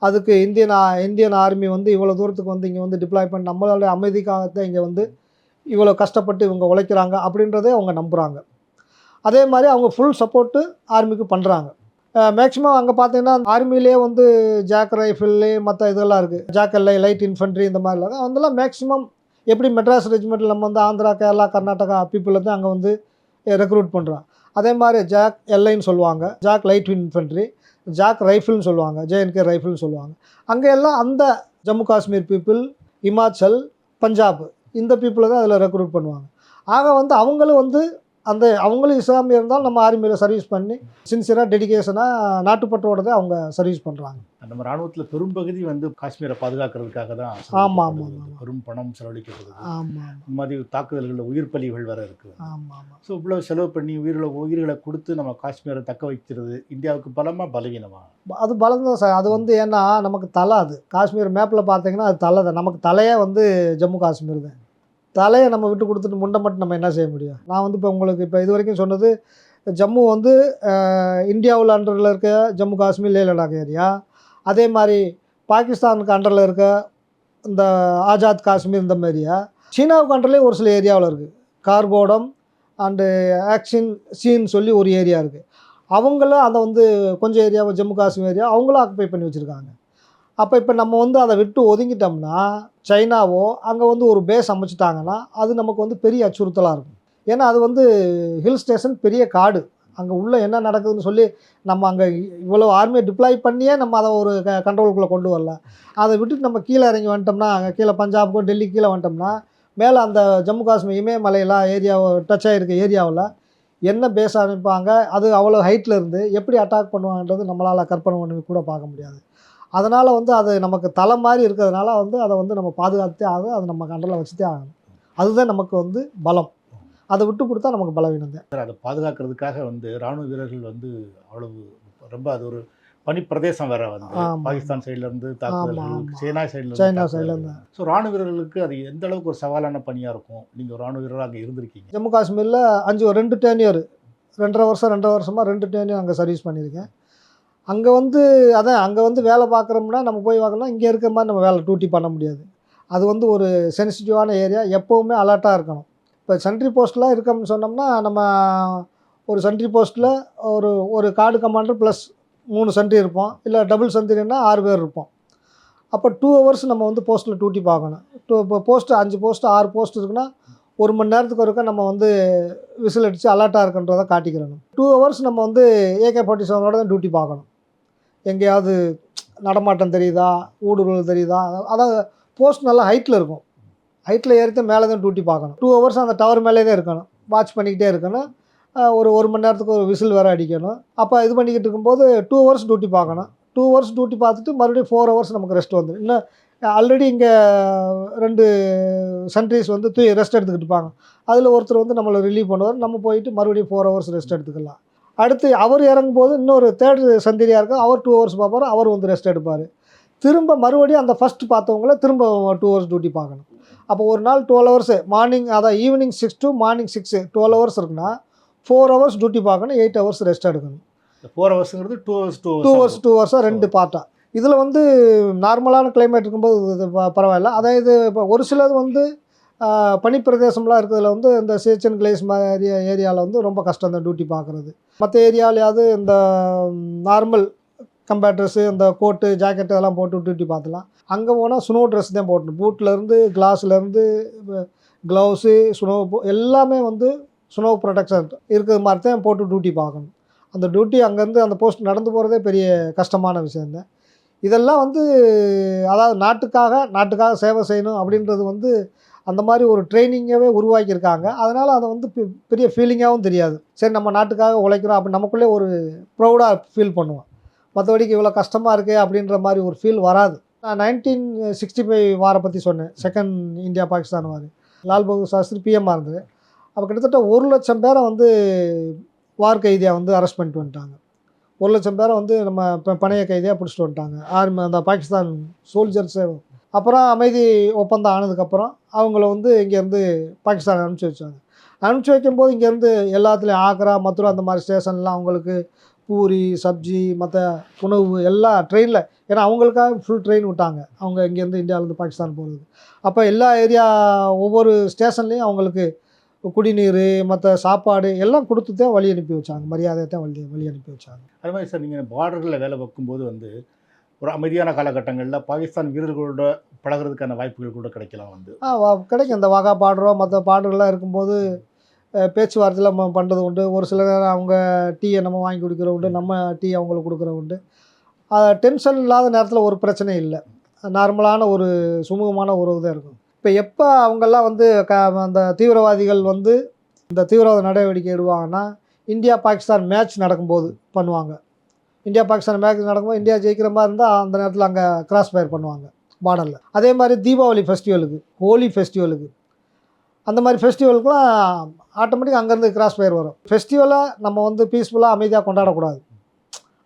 அதுக்கு இந்தியன் ஆர்மி வந்து இவ்வளோ தூரத்துக்கு வந்து இங்கே வந்து டிப்ளாய் பண்ணி நம்மளோட அமைதிக்காகத்தான் இங்கே வந்து இவ்வளோ கஷ்டப்பட்டு இவங்க உழைக்கிறாங்க அப்படின்றதே அவங்க நம்புகிறாங்க. அதே மாதிரி அவங்க ஃபுல் சப்போர்ட்டு ஆர்மிக்கு பண்ணுறாங்க. மேக்ஸிமம் அங்கே பார்த்தீங்கன்னா ஆர்மிலே வந்து ஜாக் ரைஃபிள்லே மற்ற இதெல்லாம் இருக்குது, ஜாக்கல்லை லைட் இன்ஃபென்ட்ரி இந்த மாதிரிலாம் அதெல்லாம் மேக்ஸிமம் எப்படி மெட்ராஸ் ரெஜிமெண்ட்டில் நம்ம வந்து ஆந்திரா, கேரளா, கர்நாடகா பீப்புள் வந்து அங்கே வந்து ரெக்ரூட் பண்ணுறோம். அதே மாதிரி ஜாக் எல்ஐன்னு சொல்லுவாங்க, ஜாக் லைட் இன்ஃபென்ட்ரி, ஜாக் ரைஃபிள்னு சொல்லுவாங்க, ஜேஎன்கே ரைஃபிள்னு சொல்லுவாங்க. அங்கே எல்லாம் அந்த ஜம்மு காஷ்மீர் பீப்புள், இமாச்சல், பஞ்சாப் இந்த பீப்புளை தான் அதில் ரெக்ரூட் பண்ணுவாங்க. ஆக வந்து அவங்களும் வந்து அவங்களும் இஸ்லாமிய இருந்தாலும் நம்ம ஆர்மியில் சர்வீஸ் பண்ணி சின்சியராக டெடிகேஷனாக நாட்டுப்பற்றோட தான் அவங்க சர்வீஸ் பண்ணுறாங்க. நம்ம ராணுவத்தில் பெரும்பகுதி வந்து காஷ்மீரை பாதுகாக்கிறதுக்காக தான் ஆமாம் செலவழிக்கப்படுது. ஆமாம் பெரும் பணம் செலவழிக்கப்படுது. ஆமாம் இந்த மாதிரி தாக்குதல்களில் உயிர் பலிகள் வேற இருக்குது. ஆமாம் ஆமாம். ஸோ இவ்வளோ செலவு பண்ணி உயிர்களை கொடுத்து நம்ம காஷ்மீரை தக்க வைக்கிறது இந்தியாவுக்கு பலமாக பலவீனமா? அது பலம் தான் சார். அது வந்து ஏன்னா நமக்கு தலை, அது காஷ்மீர் மேப்பில் பார்த்தீங்கன்னா அது தலை தான். நமக்கு தலையே வந்து ஜம்மு காஷ்மீர் தான். தலையை நம்ம விட்டு கொடுத்துட்டு முண்டை மட்டும் நம்ம என்ன செய்ய முடியும்? நான் வந்து இப்போ உங்களுக்கு இப்போ இது வரைக்கும் சொன்னது ஜம்மு வந்து இந்தியாவில் அண்டரில் இருக்க ஜம்மு காஷ்மீர் லே லடாக் ஏரியா, அதே மாதிரி பாகிஸ்தானுக்கு அண்டரில் இருக்க இந்த ஆசாத் காஷ்மீர் இந்த மாதிரியா, சீனாவுக்கு அண்டர்லேயே ஒரு சில ஏரியாவில் இருக்குது. கார்போடம் அண்டு ஆக்ஷன் சீன்னு சொல்லி ஒரு ஏரியா இருக்குது. அவங்களும் அதை வந்து கொஞ்சம் ஏரியாவை ஜம்மு காஷ்மீர் ஏரியா அவங்களும் ஆக்குப்பை பண்ணி வச்சுருக்காங்க. அப்போ இப்போ நம்ம வந்து அதை விட்டு ஒதுங்கிட்டோம்னா சைனாவோ அங்கே வந்து ஒரு பேஸ் அமைச்சிட்டாங்கன்னா அது நமக்கு வந்து பெரிய அச்சுறுத்தலாக இருக்கும். ஏன்னா அது வந்து ஹில் ஸ்டேஷன், பெரிய காடு, அங்கே உள்ளே என்ன நடக்குதுன்னு சொல்லி நம்ம அங்கே இவ்வளோ ஆர்மியை டிப்ளாய் பண்ணியே நம்ம அதை ஒரு கண்ட்ரோலுக்குள்ளே கொண்டு வரல. அதை விட்டுட்டு நம்ம கீழே இறங்கி வந்துட்டோம்னா, அங்கே கீழே பஞ்சாபுக்கோ டெல்லி கீழே வந்துட்டோம்னா மேலே அந்த ஜம்மு காஷ்மீர் இமயமலையெல்லாம் ஏரியாவை டச் ஆகிருக்க ஏரியாவில் என்ன பேஸ் அமைப்பாங்க, அது அவ்வளோ ஹைட்டில் இருந்து எப்படி அட்டாக் பண்ணுவாங்கன்றது நம்மளால் கற்பனை பண்ணி கூட பார்க்க முடியாது. அதனால் வந்து அது நமக்கு தலை மாதிரி இருக்கிறதுனால வந்து அதை வந்து நம்ம பாதுகாத்தே ஆகும், அது நம்ம கண்ட்ரோலில் வச்சுட்டே ஆகணும். அதுதான் நமக்கு வந்து பலம். அதை விட்டு கொடுத்தா நமக்கு பலவீனம் தான். சார், அதை பாதுகாக்கிறதுக்காக வந்து ராணுவ வீரர்கள் வந்து அவ்வளவு ரொம்ப அது ஒரு பனி பிரதேசம் வேற வந்து பாகிஸ்தான் சைட்லேருந்து தாக்குதல்கள், சைனா சைட்லேருந்து. ஸோ ராணுவ வீரர்களுக்கு அது எந்த அளவுக்கு ஒரு சவாலான பணியாக இருக்கும்? நீங்கள் ஒரு ராணுவ வீரராக அங்கே இருந்திருக்கீங்க. ஜம்மு காஷ்மீரில் 2 டேர்னியர் 2.5 வருஷமாக 2 டேர்னியர் அங்கே சர்வீஸ் பண்ணியிருக்கேன். அங்கே வந்து அங்கே வந்து வேலை பார்க்குறோம்னா நம்ம போய் பார்க்கலாம், இங்கே இருக்கிற மாதிரி நம்ம வேலை டியூட்டி பண்ண முடியாது. அது வந்து ஒரு சென்சிட்டிவான ஏரியா, எப்போவுமே அலர்ட்டாக இருக்கணும். இப்போ சென்ட்ரி போஸ்ட்டில் இருக்கோம்னு சொன்னோம்னா நம்ம ஒரு சென்ட்ரி போஸ்ட்டில் ஒரு கார்டு கமாண்டர் ப்ளஸ் 3 சென்ட்ரி இருப்போம், இல்லை டபுள் சென்ட்ரின்னா 6 பேர் இருப்போம். அப்போ 2 ஹவர்ஸ் நம்ம வந்து போஸ்ட்டில் டியூட்டி பார்க்கணும். இப்போ போஸ்ட்டு 5 போஸ்ட்டு 6 போஸ்ட் இருக்குன்னா 1 மணி நேரத்துக்கு ஒருக்கா நம்ம வந்து விசில் அடித்து அலர்ட்டாக இருக்குன்றதை காட்டிக்கிறணும். 2 ஹவர்ஸ் நம்ம வந்து AK-47 தான் டியூட்டி பார்க்கணும். எங்கேயாவது நடமாட்டம் தெரியுதா, ஊடுருவல் தெரியுதா, அதாவது போஸ்ட் நல்லா ஹைட்டில் இருக்கும், ஹைட்டில் ஏறிட்டு மேலே தான் டியூட்டி பார்க்கணும். 2 ஹவர்ஸ் அந்த டவர் மேலே தான் இருக்கணும், வாட்ச் பண்ணிக்கிட்டே இருக்கணும். ஒரு மணி நேரத்துக்கு ஒரு விசில் வேறு அடிக்கணும். அப்போ இது பண்ணிக்கிட்டு இருக்கும்போது 2 ஹவர்ஸ் டியூட்டி பார்க்கணும். 2 ஹவர்ஸ் டியூட்டி பார்த்துட்டு மறுபடியும் 4 ஹவர்ஸ் நமக்கு ரெஸ்ட் வந்துடும். இன்னும் ஆல்ரெடி இங்கே 2 சென்ட்ரிஸ் வந்து ரெஸ்ட் எடுத்துக்கிட்டு இருப்பாங்க. அதில் ஒருத்தர் வந்து நம்மளை ரிலீவ் பண்ணுவார், நம்ம போயிட்டு மறுபடியும் 4 ஹவர்ஸ் ரெஸ்ட் எடுத்துக்கலாம். அடுத்து அவர் இறங்கும்போது இன்னொரு 3rd சென்ட்ரியாக இருக்கும், அவர் 2 ஹவர்ஸ் பார்ப்பார், அவர் வந்து ரெஸ்ட் எடுப்பார். திரும்ப மறுபடியும் அந்த ஃபஸ்ட்டு பார்த்தவங்கள திரும்ப 2 ஹவர்ஸ் டியூட்டி பார்க்கணும். அப்போ ஒரு நாள் 12 ஹவர்ஸு, மார்னிங் அதான் ஈவினிங் 6 to மார்னிங் 6 12 ஹவர்ஸ் இருக்குன்னா 4 ஹவர்ஸ் டியூட்டி பார்க்கணும், 8 ஹவர்ஸ் ரெஸ்ட் எடுக்கணும். 4 ஹவர்ஸுங்கிறது 2 ஹவர்ஸாக 2 பார்ட்டாக. இதில் வந்து நார்மலான கிளைமேட் இருக்கும்போது இது பரவாயில்ல. அதாவது இப்போ ஒரு சிலது வந்து பனிப்பிரதேசம்லாம் இருக்கிறதுல வந்து இந்த சேச்சன் கிளேஸ் மாதிரி ஏரியாவில் வந்து ரொம்ப கஷ்டம் தான் டியூட்டி பார்க்குறது. மற்ற ஏரியாவிலையாவது இந்த நார்மல் கம்பேட்டர்ஸு, இந்த கோட்டு ஜாக்கெட்டு அதெல்லாம் போட்டு டியூட்டி பார்த்துலாம். அங்கே போனால் ஸ்னோ ட்ரெஸ் தான் போட்டணும், பூட்லேருந்து கிளாஸ்லேருந்து க்ளவுஸு, ஸ்னோ எல்லாமே வந்து ஸ்னோ ப்ரொடெக்ஷன் இருக்கிற மாதிரி தான் போட்டு டியூட்டி பார்க்கணும். அந்த டியூட்டி அங்கேருந்து அந்த போஸ்ட் நடந்து போகிறதே பெரிய கஷ்டமான விஷயந்தான். இதெல்லாம் வந்து அதாவது நாட்டுக்காக சேவை செய்யணும் அப்படின்றது வந்து அந்த மாதிரி ஒரு ட்ரைனிங்காகவே உருவாக்கியிருக்காங்க. அதனால் அதை வந்து பெரிய ஃபீலிங்காகவும் தெரியாது. சரி நம்ம நாட்டுக்காக உழைக்கிறோம் அப்படின்னு நமக்குள்ளே ஒரு ப்ரௌடாக ஃபீல் பண்ணுவோம். மற்றபடிக்கு இவ்வளோ கஷ்டமாக இருக்கே அப்படின்ற மாதிரி ஒரு ஃபீல் வராது. நான் 1965 வாரை பற்றி சொன்னேன், செகண்ட் இந்தியா பாகிஸ்தான் வார். லால் பகதூர் சாஸ்திரி பிஎம்மாக இருந்தது. அப்போ கிட்டத்தட்ட 1 லட்சம் பேரை வந்து வார் கைதியாக வந்து அரெஸ்ட் பண்ணிட்டு வந்துட்டாங்க. 1 லட்சம் பேரை வந்து நம்ம பணைய கைதியாக பிடிச்சிட்டு வந்துட்டாங்க, ஆர்மி அந்த பாகிஸ்தான் சோல்ஜர்ஸே. அப்புறம் அமைதி ஒப்பந்தம் ஆனதுக்கப்புறம் அவங்கள வந்து இங்கேருந்து பாகிஸ்தான் அனுப்பிச்சி வச்சாங்க. அனுப்பிச்சி வைக்கும்போது இங்கேருந்து எல்லாத்துலேயும் ஆக்ரா, மதுரா அந்த மாதிரி ஸ்டேஷன்லாம் அவங்களுக்கு பூரி, சப்ஜி, மற்ற உணவு எல்லாம் ட்ரெயினில், ஏன்னா அவங்களுக்காக ஃபுல் ட்ரெயின் விட்டாங்க அவங்க இங்கேருந்து இந்தியாவிலேருந்து பாகிஸ்தான் போகிறதுக்கு. அப்போ எல்லா ஏரியா ஒவ்வொரு ஸ்டேஷன்லேயும் அவங்களுக்கு குடிநீர், மற்ற சாப்பாடு எல்லாம் கொடுத்து தான் வழி அனுப்பி வச்சாங்க, மரியாதையை தான் வழி அனுப்பி வச்சாங்க. அது மாதிரி சார், நீங்கள் பார்டரில் வேலை பார்க்கும்போது வந்து ஒரு அமைதியான காலகட்டங்களில் பாகிஸ்தான் வீரர்களோட பழகுறதுக்கான வாய்ப்புகள் கூட கிடைக்கலாம் வந்து. கிடைக்கும். இந்த வாகா பார்டரோ மற்ற பார்டர்லாம் இருக்கும்போது பேச்சுவார்த்தையில் நம்ம பண்ணுறது உண்டு. ஒரு சில நேரம் அவங்க டீயை நம்ம வாங்கி குடிக்கிற உண்டு, நம்ம டீ அவங்களுக்கு கொடுக்குற உண்டு. டென்ஷன் இல்லாத நேரத்தில் ஒரு பிரச்சனையும் இல்லை. நார்மலான ஒரு சுமூகமான உறவு தான் இருக்கும். இப்போ எப்போ அவங்கெல்லாம் வந்து அந்த தீவிரவாதிகள் வந்து இந்த தீவிரவாத நடவடிக்கை எடுவாங்கன்னா, இந்தியா பாகிஸ்தான் மேட்ச் நடக்கும்போது பண்ணுவாங்க. இந்தியா பாகிஸ்தான் மேட்ச் நடக்கும்போது இந்தியா ஜெயிக்கிற மாதிரி இருந்தால் அந்த நேரத்தில் அங்கே கிராஸ் ஃபயர் பண்ணுவாங்க பார்டரில். அதே மாதிரி தீபாவளி ஃபெஸ்டிவலுக்கு, ஹோலி ஃபெஸ்டிவலுக்கு, அந்த மாதிரி ஃபெஸ்டிவலுக்குலாம் ஆட்டோமேட்டிக்காக அங்கேருந்து கிராஸ் ஃபயர் வரும். ஃபெஸ்டிவலை நம்ம வந்து பீஸ்ஃபுல்லாக அமைதியாக கொண்டாடக்கூடாது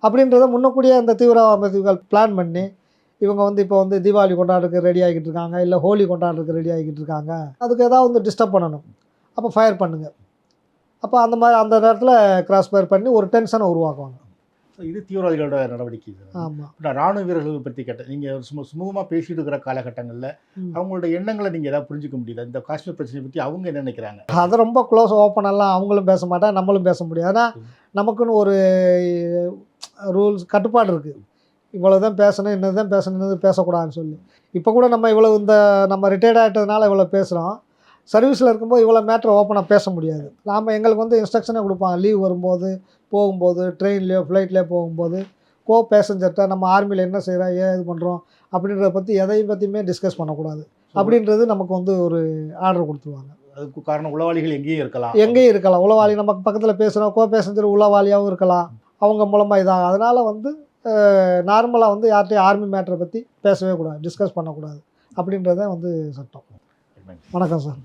அப்படின்றத முன்னக்கூடியே அந்த தீவிரவாதிகள் பிளான் பண்ணி இவங்க வந்து இப்போ வந்து தீபாவளி கொண்டாடுறதுக்கு ரெடி ஆகிட்டு இருக்காங்க, இல்லை ஹோலி கொண்டாடுறதுக்கு ரெடி ஆகிட்டு இருக்காங்க, அதுக்கு ஏதாவது வந்து டிஸ்டர்ப் பண்ணணும், அப்போ ஃபயர் பண்ணுங்கள். அப்போ அந்த மாதிரி அந்த நேரத்தில் கிராஸ் ஃபயர் பண்ணி ஒரு டென்ஷனை உருவாக்குவாங்க. இது தீவிரவாதிகளோட நடவடிக்கை. ஆமாம். நான் ராணுவ வீரர்கள் பற்றி கேட்டேன். நீங்கள் சுமூகமாக பேசிட்டு இருக்கிற காலகட்டங்களில் அவங்களோட எண்ணங்களை நீங்கள் ஏதாவது புரிஞ்சுக்க முடியல? இந்த காஷ்மீர் பிரச்சனை பற்றி அவங்க என்ன நினைக்கிறாங்க? அதை ரொம்ப க்ளோஸ் ஓப்பனெல்லாம் அவங்களும் பேச மாட்டாங்க, நம்மளும் பேச முடியாது. ஆனால் நமக்குன்னு ஒரு ரூல்ஸ் கட்டுப்பாடு இருக்குது. இவ்வளோ தான் பேசணும், இன்னது தான் பேசணும், இன்னது பேசக்கூடாதுன்னு சொல்லி. இப்போ கூட நம்ம இவ்வளோ நம்ம ரிட்டையர்ட் ஆகிட்டதுனால இவ்வளோ பேசுகிறோம். சர்வீஸில் இருக்கும்போது இவ்வளோ மேட்ரு ஓப்பனாக பேச முடியாது. நாம் எங்களுக்கு வந்து இன்ஸ்ட்ரக்ஷனே கொடுப்பாங்க. லீவ் வரும்போது, போகும்போது, ட்ரெயின்லேயோ ஃப்ளைட்லேயோ போகும்போது பேசஞ்சர்கிட்ட நம்ம ஆர்மியில் என்ன செய்கிறோம், ஏன் இது பண்ணுறோம் அப்படின்றத பற்றி எதையும் பற்றியுமே டிஸ்கஸ் பண்ணக்கூடாது அப்படின்றது நமக்கு வந்து ஒரு ஆர்டர் கொடுத்துருவாங்க. அதுக்கு காரணம் உளவாளிகள் எங்கேயும் இருக்கலாம். எங்கேயும் இருக்கலாம். உளவாளி நமக்கு பக்கத்தில் பேசுகிறோம், பேசஞ்சர் உளவாளியாகவும் இருக்கலாம். அவங்க மூலமாக இதாகும். அதனால் வந்து நார்மலாக வந்து யார்கிட்டையும் ஆர்மி மேட்டரை பற்றி பேசவே கூடாது, டிஸ்கஸ் பண்ணக்கூடாது அப்படின்றத வந்து சட்டம். வணக்கம் சார்.